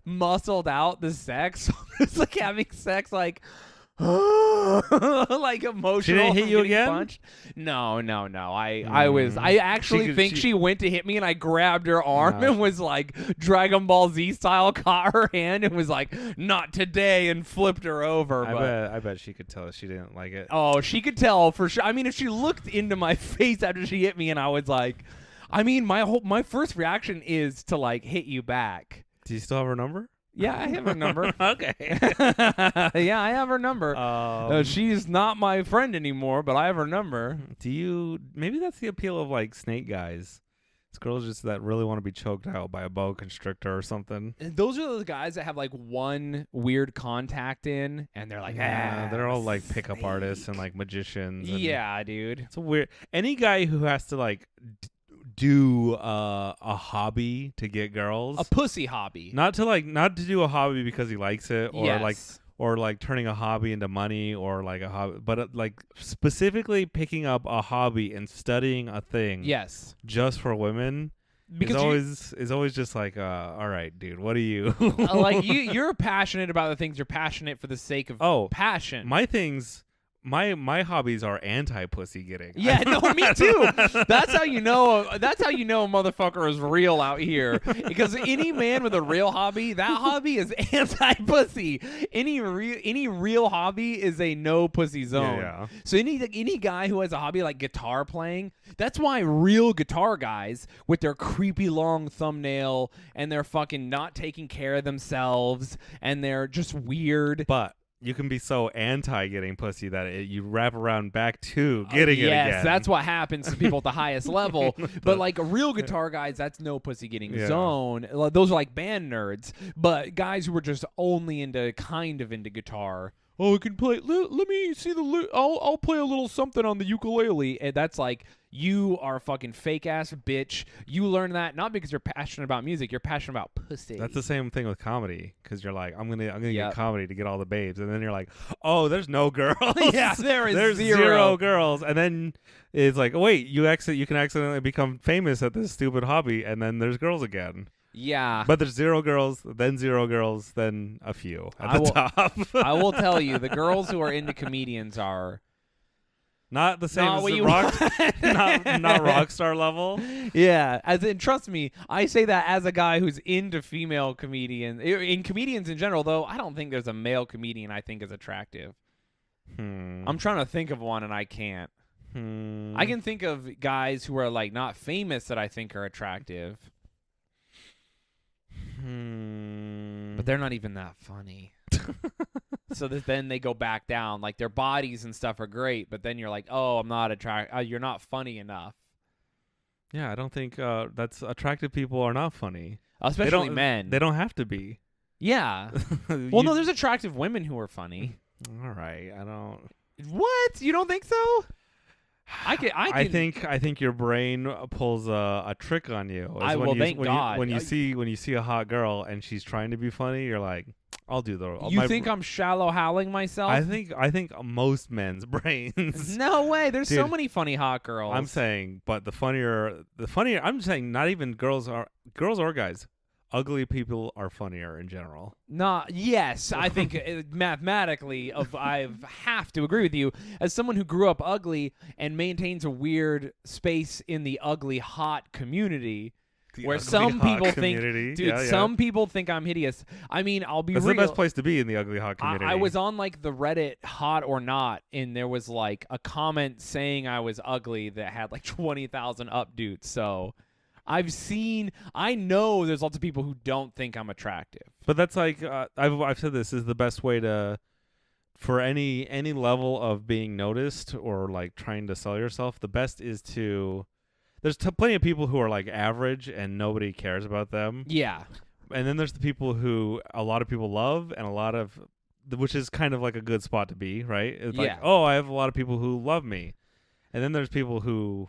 muscled out the sex. It's like having sex like like emotional. She didn't hit you again? Punched. No. I actually think she went to hit me and I grabbed her arm and was like Dragon Ball Z style, caught her hand and was like, not today, and flipped her over. I bet she could tell she didn't like it. Oh, she could tell for sure. I mean, if she looked into my face after she hit me and I was like, I mean, my first reaction is to like hit you back. Do you still have her number? Yeah, I have her number. Okay. Yeah, I have her number. She's not my friend anymore, but I have her number. Maybe that's the appeal of like snake guys. It's girls just that really want to be choked out by a boa constrictor or something. Those are the guys that have like one weird contact in, and they're like, they're all like pickup artists and like magicians. Yeah, dude. It's a weird. Any guy who has to like do a hobby to get girls, a pussy hobby, not to do a hobby because he likes it, or yes. like turning a hobby into money, or like a hobby, but like specifically picking up a hobby and studying a thing, yes, just for women. Because is always just like, all right, dude, what are you? Like you're passionate about the things you're passionate for the sake of passion. My hobbies are anti-pussy getting. Yeah, no, me too. That's how you know a motherfucker is real out here. Because any man with a real hobby, that hobby is anti-pussy. Any real hobby is a no pussy zone. Yeah. So any guy who has a hobby like guitar playing, that's why real guitar guys with their creepy long thumbnail and they're fucking not taking care of themselves and they're just weird. But you can be so anti getting pussy that you wrap around back to getting it again. Yes, that's what happens to people at the highest level. But like real guitar guys, that's no pussy getting zone. Those are like band nerds. But guys who are just only into guitar. Oh, I can play. Let me see I'll play a little something on the ukulele. And that's like, you are a fucking fake ass bitch. You learn that not because you're passionate about music, you're passionate about pussy. That's the same thing with comedy, because you're like, I'm gonna get comedy to get all the babes, and then you're like, oh, there's no girls. Yeah, there's zero girls, and then it's like, oh, wait, you can accidentally become famous at this stupid hobby, and then there's girls again. Yeah. But there's 0 girls, then 0 girls, then a few at the top. I will tell you, the girls who are into comedians are not the same not as the not rock star level. Yeah, as in, trust me, I say that as a guy who's into female comedians. In comedians in general, though, I don't think there's a male comedian I think is attractive. I'm trying to think of one, and I can't. I can think of guys who are like not famous that I think are attractive. But they're not even that funny. So then they go back down. Like, their bodies and stuff are great, but then you're like, oh, I'm not you're not funny enough. Yeah, I don't think that's attractive people are not funny. Especially men. They don't have to be. Yeah. Well, no, there's attractive women who are funny. All right, I don't. What? You don't think so? I think your brain pulls a trick on you. Thank God. When you see a hot girl and she's trying to be funny, you're like, I'll do the. You think I'm shallow howling myself? I think most men's brains. No way. There's so many funny hot girls. I'm saying, but the funnier. I'm saying not even girls or guys. Ugly people are funnier in general. Yes, I think mathematically, I have to agree with you. As someone who grew up ugly and maintains a weird space in the ugly hot community, where some people think, some people think I'm hideous. I mean, I'll be real. It's the best place to be in the ugly hot community. I was on like the Reddit hot or not, and there was like a comment saying I was ugly that had like 20,000 updates. So I know there's lots of people who don't think I'm attractive. But that's like I've said this is the best way for any level of being noticed or like trying to sell yourself. The best is to. There's plenty of people who are like average and nobody cares about them. Yeah. And then there's the people who a lot of people love and which is kind of like a good spot to be, right? It's like, oh, I have a lot of people who love me. And then there's people who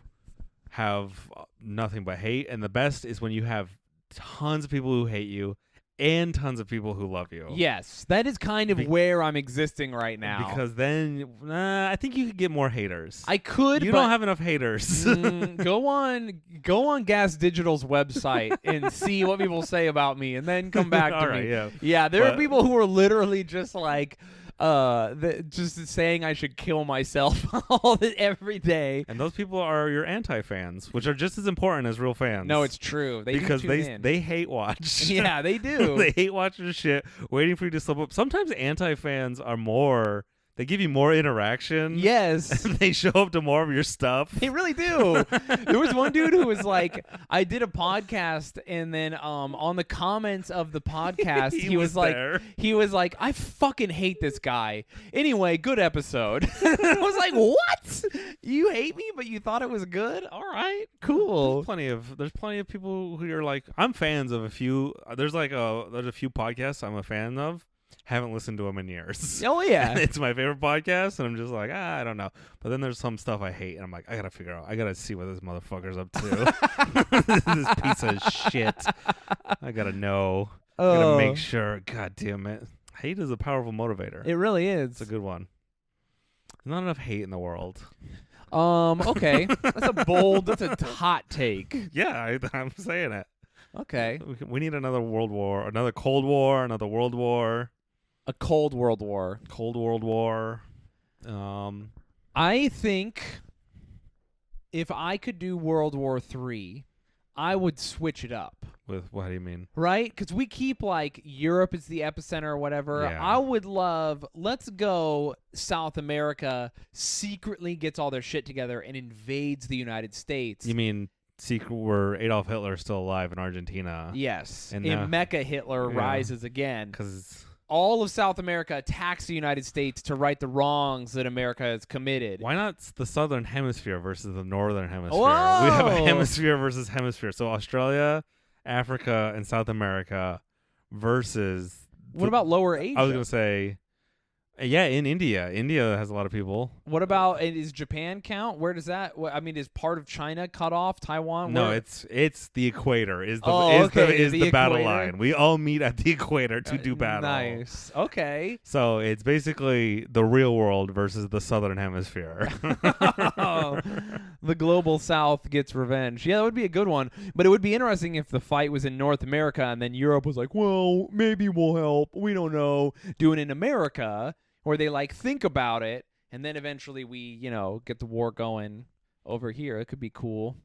have nothing but hate. And the best is when you have tons of people who hate you and tons of people who love you. Yes, that is kind of where I'm existing right now. Because then I think you could get more haters. I could. You don't have enough haters. Go on Gas Digital's website and see what people say about me, and then come back to me. Yeah, there are people who are literally just like. Just saying I should kill myself every day. And those people are your anti-fans, which are just as important as real fans. No, it's true. Because they hate watch. Yeah, they do. They hate watch your shit, waiting for you to slip up. Sometimes anti-fans are more. They give you more interaction. Yes. And they show up to more of your stuff. They really do. There was one dude who was like, I did a podcast, and then on the comments of the podcast, he was like, I fucking hate this guy. Anyway, good episode. I was like, what? You hate me, but you thought it was good? All right, cool. There's plenty of people who are like, I'm fans of a few. There's a few podcasts I'm a fan of. Haven't listened to them in years. Oh, yeah. It's my favorite podcast, and I'm just like, I don't know. But then there's some stuff I hate, and I'm like, I got to figure out. I got to see what this motherfucker's up to. This piece of shit. I got to know. I got to make sure. God damn it. Hate is a powerful motivator. It really is. It's a good one. There's not enough hate in the world. Okay. That's a hot take. Yeah, I'm saying it. Okay. We need another world war, another Cold War, another World War. A Cold World War. Cold World War. I think if I could do World War III, I would switch it up. With what do you mean? Right? Because we keep like Europe is the epicenter or whatever. Yeah. I would love, let's go South America secretly gets all their shit together and invades the United States. You mean where Adolf Hitler is still alive in Argentina? Yes. And in Mecca, Hitler rises again. Because all of South America attacks the United States to right the wrongs that America has committed. Why not the Southern Hemisphere versus the Northern Hemisphere? Whoa! We have a hemisphere versus hemisphere. So Australia, Africa, and South America versus... What about Lower Asia? I was going to say Yeah, in India. India has a lot of people. What about, is Japan count? Where does that? I mean, is part of China cut off? Taiwan? No, Where? it's the equator is the okay, the battle equator? line. We all meet at the equator to do battle. Nice. Okay. So it's basically the real world versus the southern hemisphere. The global south gets revenge. Yeah, that would be a good one. But it would be interesting if the fight was in North America and then Europe was like, well, maybe we'll help. We don't know. Doing it in America, where they like think about it, and then eventually we, get the war going over here. It could be cool.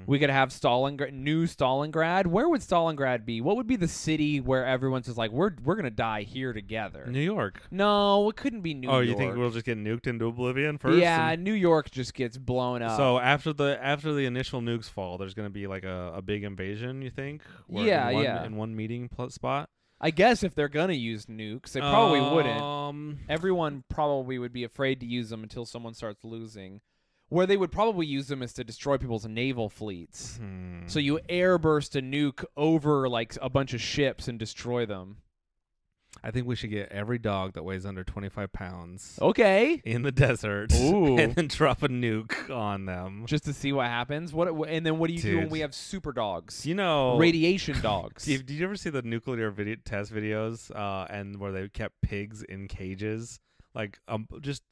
We could have new Stalingrad. Where would Stalingrad be? What would be the city where everyone's just like, we're gonna die here together? New York. No, it couldn't be New York. Oh, you think we'll just get nuked into oblivion first? Yeah, New York just gets blown up. So after the initial nukes fall, there's gonna be like a big invasion. You think? In one meeting spot. I guess if they're gonna use nukes, they probably wouldn't. Everyone probably would be afraid to use them until someone starts losing. Where they would probably use them is to destroy people's naval fleets. So you airburst a nuke over like a bunch of ships and destroy them. I think we should get every dog that weighs under 25 pounds. Okay. In the desert. Ooh. And then drop a nuke on them. Just to see what happens. And then what do you do when we have super dogs? Radiation dogs. Did you ever see the nuclear test videos and where they kept pigs in cages? Like just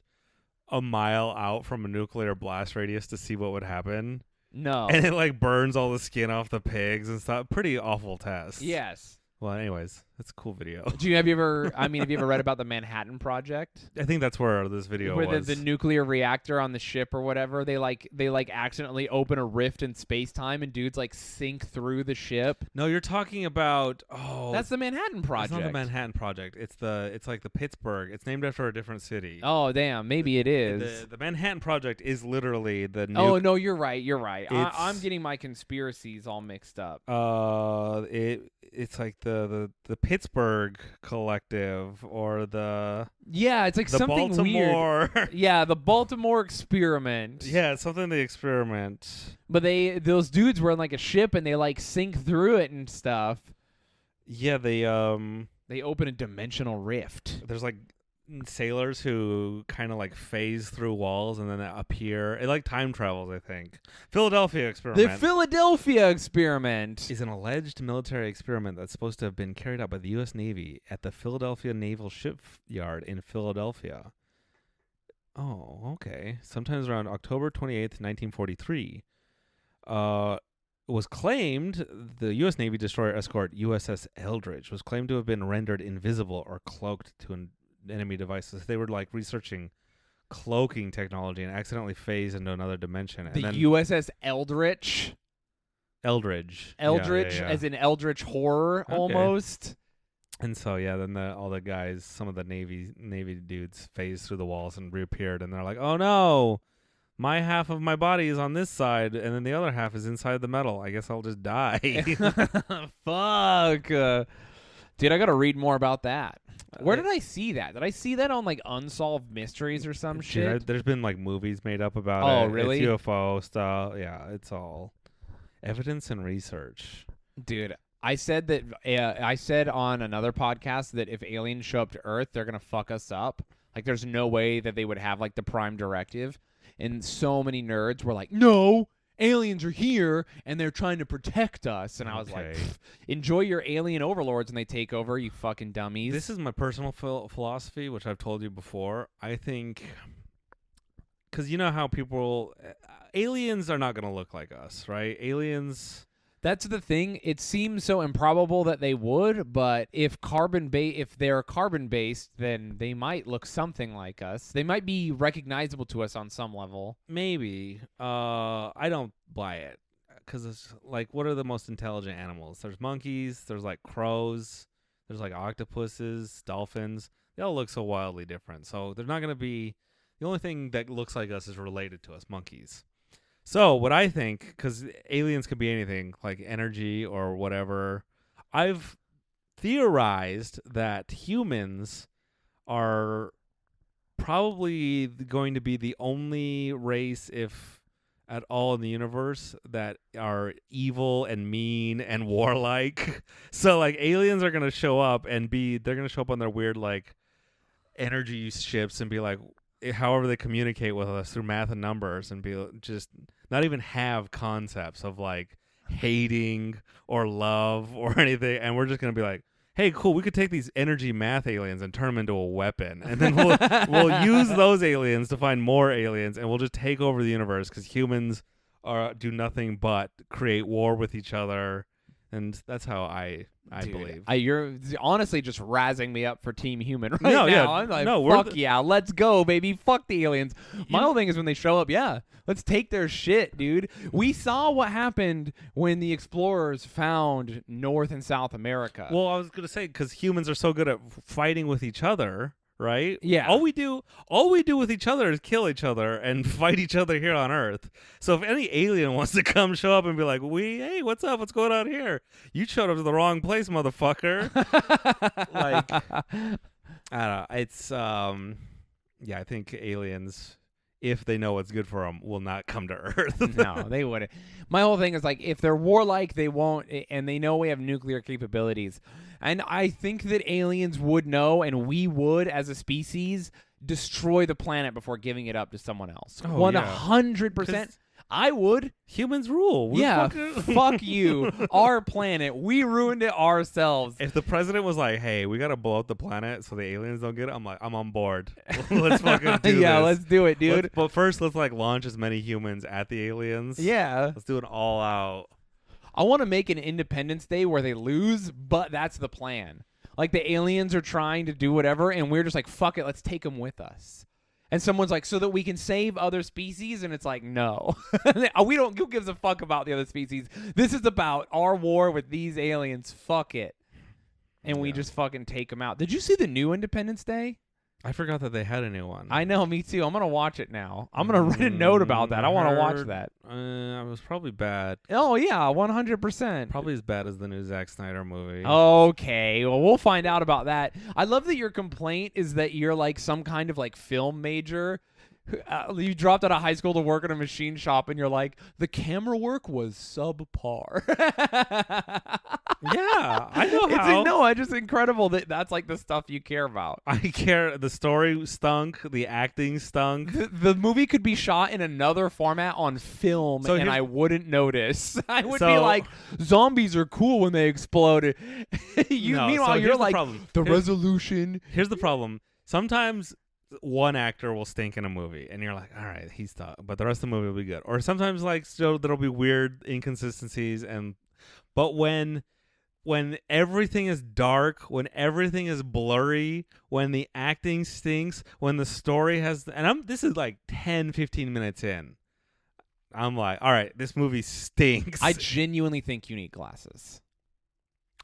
a mile out from a nuclear blast radius to see what would happen? No. And it like burns all the skin off the pigs and stuff. Pretty awful test. Yes. Well, anyways, that's a cool video. Have you ever read about the Manhattan Project? I think that's where this video where was. The nuclear reactor on the ship or whatever, they accidentally open a rift in space-time and dudes like sink through the ship. No, you're talking about that's the Manhattan Project. It's not the Manhattan Project. It's like the Pittsburgh. It's named after a different city. Oh damn, maybe it is. The Manhattan Project is literally the nuke. Oh no, you're right. I'm getting my conspiracies all mixed up. It's like the Pittsburgh Collective or it's like something Baltimore. weird. Yeah, the Baltimore Experiment. Yeah, it's something the experiment. But those dudes were in like a ship and they like sink through it and stuff. Yeah, they open a dimensional rift. There's like sailors who kind of like phase through walls and then appear. It like time travels, I think. Philadelphia Experiment. The Philadelphia Experiment is an alleged military experiment that's supposed to have been carried out by the U.S. Navy at the Philadelphia Naval Shipyard in Philadelphia. Oh, okay. Sometimes around October 28th, 1943. Was claimed the U.S. Navy destroyer escort USS Eldridge was claimed to have been rendered invisible or cloaked to enemy devices. They were like researching cloaking technology and accidentally phased into another dimension. The USS Eldridge. Eldridge, yeah. As in Eldritch horror, almost. And so then all the guys, some of the Navy dudes, phased through the walls and reappeared, and they're like, "Oh no, my half of my body is on this side, and then the other half is inside the metal. I guess I'll just die." Fuck. Dude, I gotta read more about that. Where did I see that? Did I see that on like Unsolved Mysteries or some shit? There's been like movies made up about it. Oh, really? It's UFO stuff. Yeah, it's all evidence and research. Dude, I said on another podcast that if aliens show up to Earth, they're gonna fuck us up. Like, there's no way that they would have like the prime directive. And so many nerds were like, "No, aliens are here and they're trying to protect us." And I was like, enjoy your alien overlords when they take over, you fucking dummies. This is my personal philosophy, which I've told you before. I think, because you know how aliens are not going to look like us, right? Aliens. That's the thing. It seems so improbable that they would, but if they're carbon-based, then they might look something like us. They might be recognizable to us on some level. Maybe. I don't buy it. Because it's like, what are the most intelligent animals? There's monkeys, there's like crows, there's like octopuses, dolphins. They all look so wildly different. So they're not going to be, the only thing that looks like us is related to us, monkeys. So what I think, because aliens could be anything, like energy or whatever, I've theorized that humans are probably going to be the only race, if at all, in the universe that are evil and mean and warlike. So like aliens are going to show up and they're going to show up on their weird like energy ships and be like, however they communicate with us through math and numbers, and be just not even have concepts of like hating or love or anything, and we're just gonna be like, hey, cool, we could take these energy math aliens and turn them into a weapon, and then we'll use those aliens to find more aliens, and we'll just take over the universe because humans do nothing but create war with each other, and that's how I believe. You're honestly just razzing me up for Team Human right now. Yeah, I'm like, fuck yeah, let's go, baby. Fuck the aliens. My whole thing is when they show up, yeah, let's take their shit, dude. We saw what happened when the explorers found North and South America. Well, I was going to say, because humans are so good at fighting with each other, right? Yeah. All we do with each other is kill each other and fight each other here on Earth. So if any alien wants to come show up and be like, hey, what's up? What's going on here? You showed up to the wrong place, motherfucker. Like, I don't know. It's, yeah, I think aliens, if they know what's good for them, will not come to Earth. No, they wouldn't. My whole thing is like, if they're warlike, they won't, and they know we have nuclear capabilities. And I think that aliens would know, and we would, as a species, destroy the planet before giving it up to someone else. 100%. I would. Humans rule. Fuck you. Our planet. We ruined it ourselves. If the president was like, hey, we got to blow up the planet so the aliens don't get it, I'm like, I'm on board. Let's fucking do this. Yeah, let's do it, dude. But first, let's like launch as many humans at the aliens. Yeah. Let's do it all out. I want to make an Independence Day where they lose, but that's the plan. Like the aliens are trying to do whatever, and we're just like, fuck it, let's take them with us. And someone's like, so that we can save other species? And it's like, no. Who gives a fuck about the other species? This is about our war with these aliens. Fuck it. And we just fucking take them out. Did you see the new Independence Day? I forgot that they had a new one. I know, me too. I'm going to watch it now. I'm going to write a note about that. I want to watch that. It was probably bad. Oh, yeah, 100%. Probably as bad as the new Zack Snyder movie. Okay, well, we'll find out about that. I love that your complaint is that you're like some kind of like film major. You dropped out of high school to work at a machine shop, and you're like, the camera work was subpar. Yeah, I know how. It's just incredible that that's like the stuff you care about. I care. The story stunk. The acting stunk. The movie could be shot in another format on film, and I wouldn't notice. I would be like, zombies are cool when they explode. Meanwhile, you're like, the resolution. Here's the problem. Sometimes one actor will stink in a movie, and you're like, all right, he's tough, but the rest of the movie will be good. Or sometimes like still there'll be weird inconsistencies, but when everything is dark, when everything is blurry, when the acting stinks, when the story has, and this is like 10-15 minutes in, I'm like, all right, this movie stinks. I genuinely think you need glasses.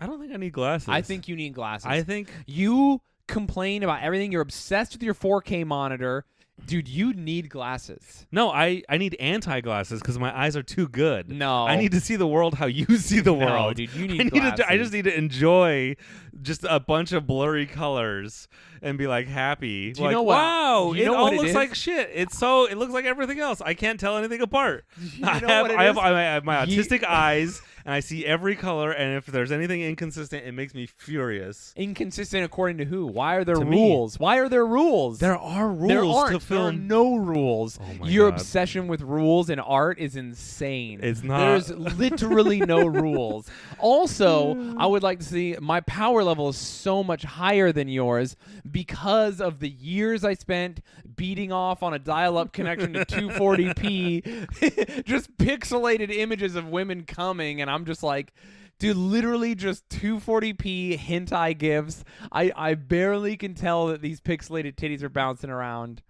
I don't think I need glasses. I think you need glasses. I think you complain about everything. You're obsessed with your 4K monitor. Dude, you need glasses. No, I need anti-glasses because my eyes are too good. No. I need to see the world how you see the world. No, dude, you need glasses. I just need to enjoy just a bunch of blurry colors and be like happy. Do you know what? Wow, it all looks like shit. It looks like everything else. I can't tell anything apart. I have my autistic eyes, and I see every color, and if there's anything inconsistent, it makes me furious. Inconsistent according to who? Why are there rules? Why are there rules? There are rules to film. There are no rules. Oh Your obsession with rules in art is insane. It's not. There's literally no rules. Also, I would like to see my power level is so much higher than yours because of the years I spent beating off on a dial-up connection to 240p, just pixelated images of women coming, and I'm just like, dude, literally just 240p hentai gifs. I barely can tell that these pixelated titties are bouncing around.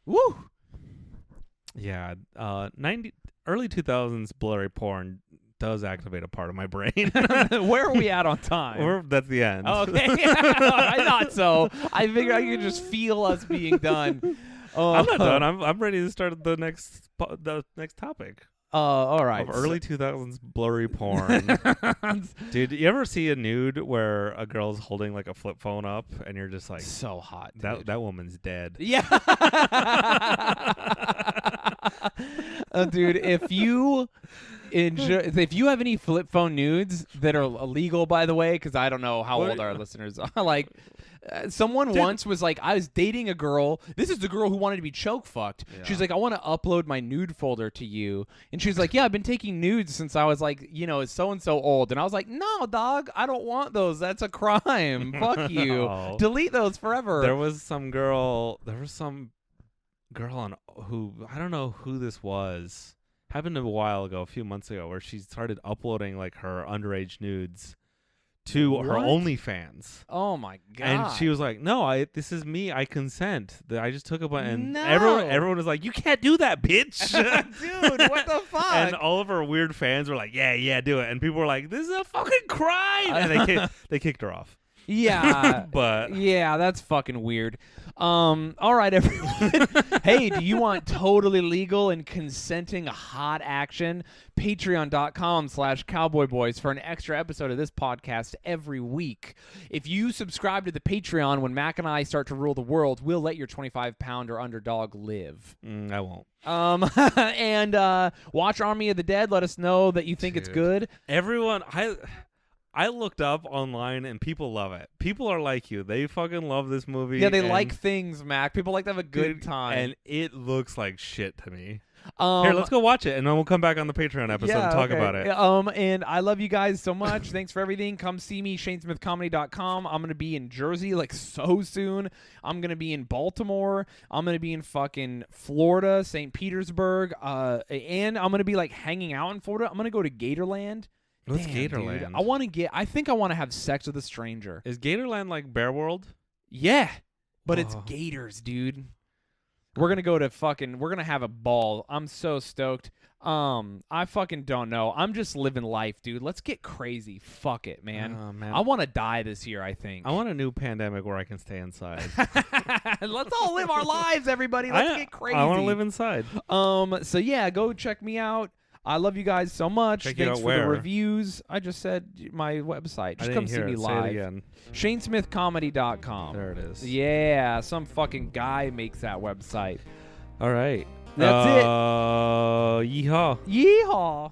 Woo! Yeah, early 2000s blurry porn does activate a part of my brain. Where are we at on time? That's the end. Okay. I thought so. I figured I could just feel us being done. I'm not done. I'm ready to start the next topic. All right. Of early 2000s blurry porn. Dude, you ever see a nude where a girl's holding like a flip phone up and you're just like, so hot, dude. That woman's dead. Yeah. Dude, if you If you have any flip phone nudes that are illegal, by the way, because I don't know how old our listeners are. Like, someone once was like, I was dating a girl. This is the girl who wanted to be choke fucked. Yeah. She's like, I want to upload my nude folder to you. And she's like, yeah, I've been taking nudes since I was like, so-and-so old. And I was like, no, dog, I don't want those. That's a crime. Fuck you. Oh. Delete those forever. There was some girl on who, I don't know who this was. Happened a while ago, a few months ago, where she started uploading like her underage nudes to her OnlyFans. Oh my god! And she was like, "No, this is me. I consent. I just took a bunch." And everyone was like, "You can't do that, bitch, dude. What the fuck?" And all of her weird fans were like, "Yeah, do it." And people were like, "This is a fucking crime!" And they kicked her off. Yeah, but yeah, that's fucking weird. All right, everyone. Hey, do you want totally legal and consenting hot action? Patreon.com/cowboyboys for an extra episode of this podcast every week. If you subscribe to the Patreon, when Mac and I start to rule the world, we'll let your 25-pound or underdog live. I won't. And watch Army of the Dead. Let us know that you think it's good. Everyone, I looked up online and people love it. People are like you. They fucking love this movie. Yeah, they like things, Mac. People like to have a good time. And it looks like shit to me. Here, let's go watch it, and then we'll come back on the Patreon episode and talk about it. And I love you guys so much. Thanks for everything. Come see me, ShayneSmithComedy.com. I'm going to be in Jersey like so soon. I'm going to be in Baltimore. I'm going to be in fucking Florida, St. Petersburg. And I'm going to be like hanging out in Florida. I'm going to go to Gatorland. What's Gatorland? Dude. I think I want to have sex with a stranger. Is Gatorland like Bear World? Yeah, but it's gators, dude. We're gonna we're gonna have a ball. I'm so stoked. I fucking don't know. I'm just living life, dude. Let's get crazy. Fuck it, man. Oh, man. I want to die this year, I think. I want a new pandemic where I can stay inside. Let's all live our lives, everybody. Let's get crazy. I want to live inside. So yeah, go check me out. I love you guys so much. Thanks for the reviews. I just said my website. Just come see me live. Say it again. ShayneSmithComedy.com. There it is. Yeah, some fucking guy makes that website. All right. That's it. Yeehaw. Yeehaw.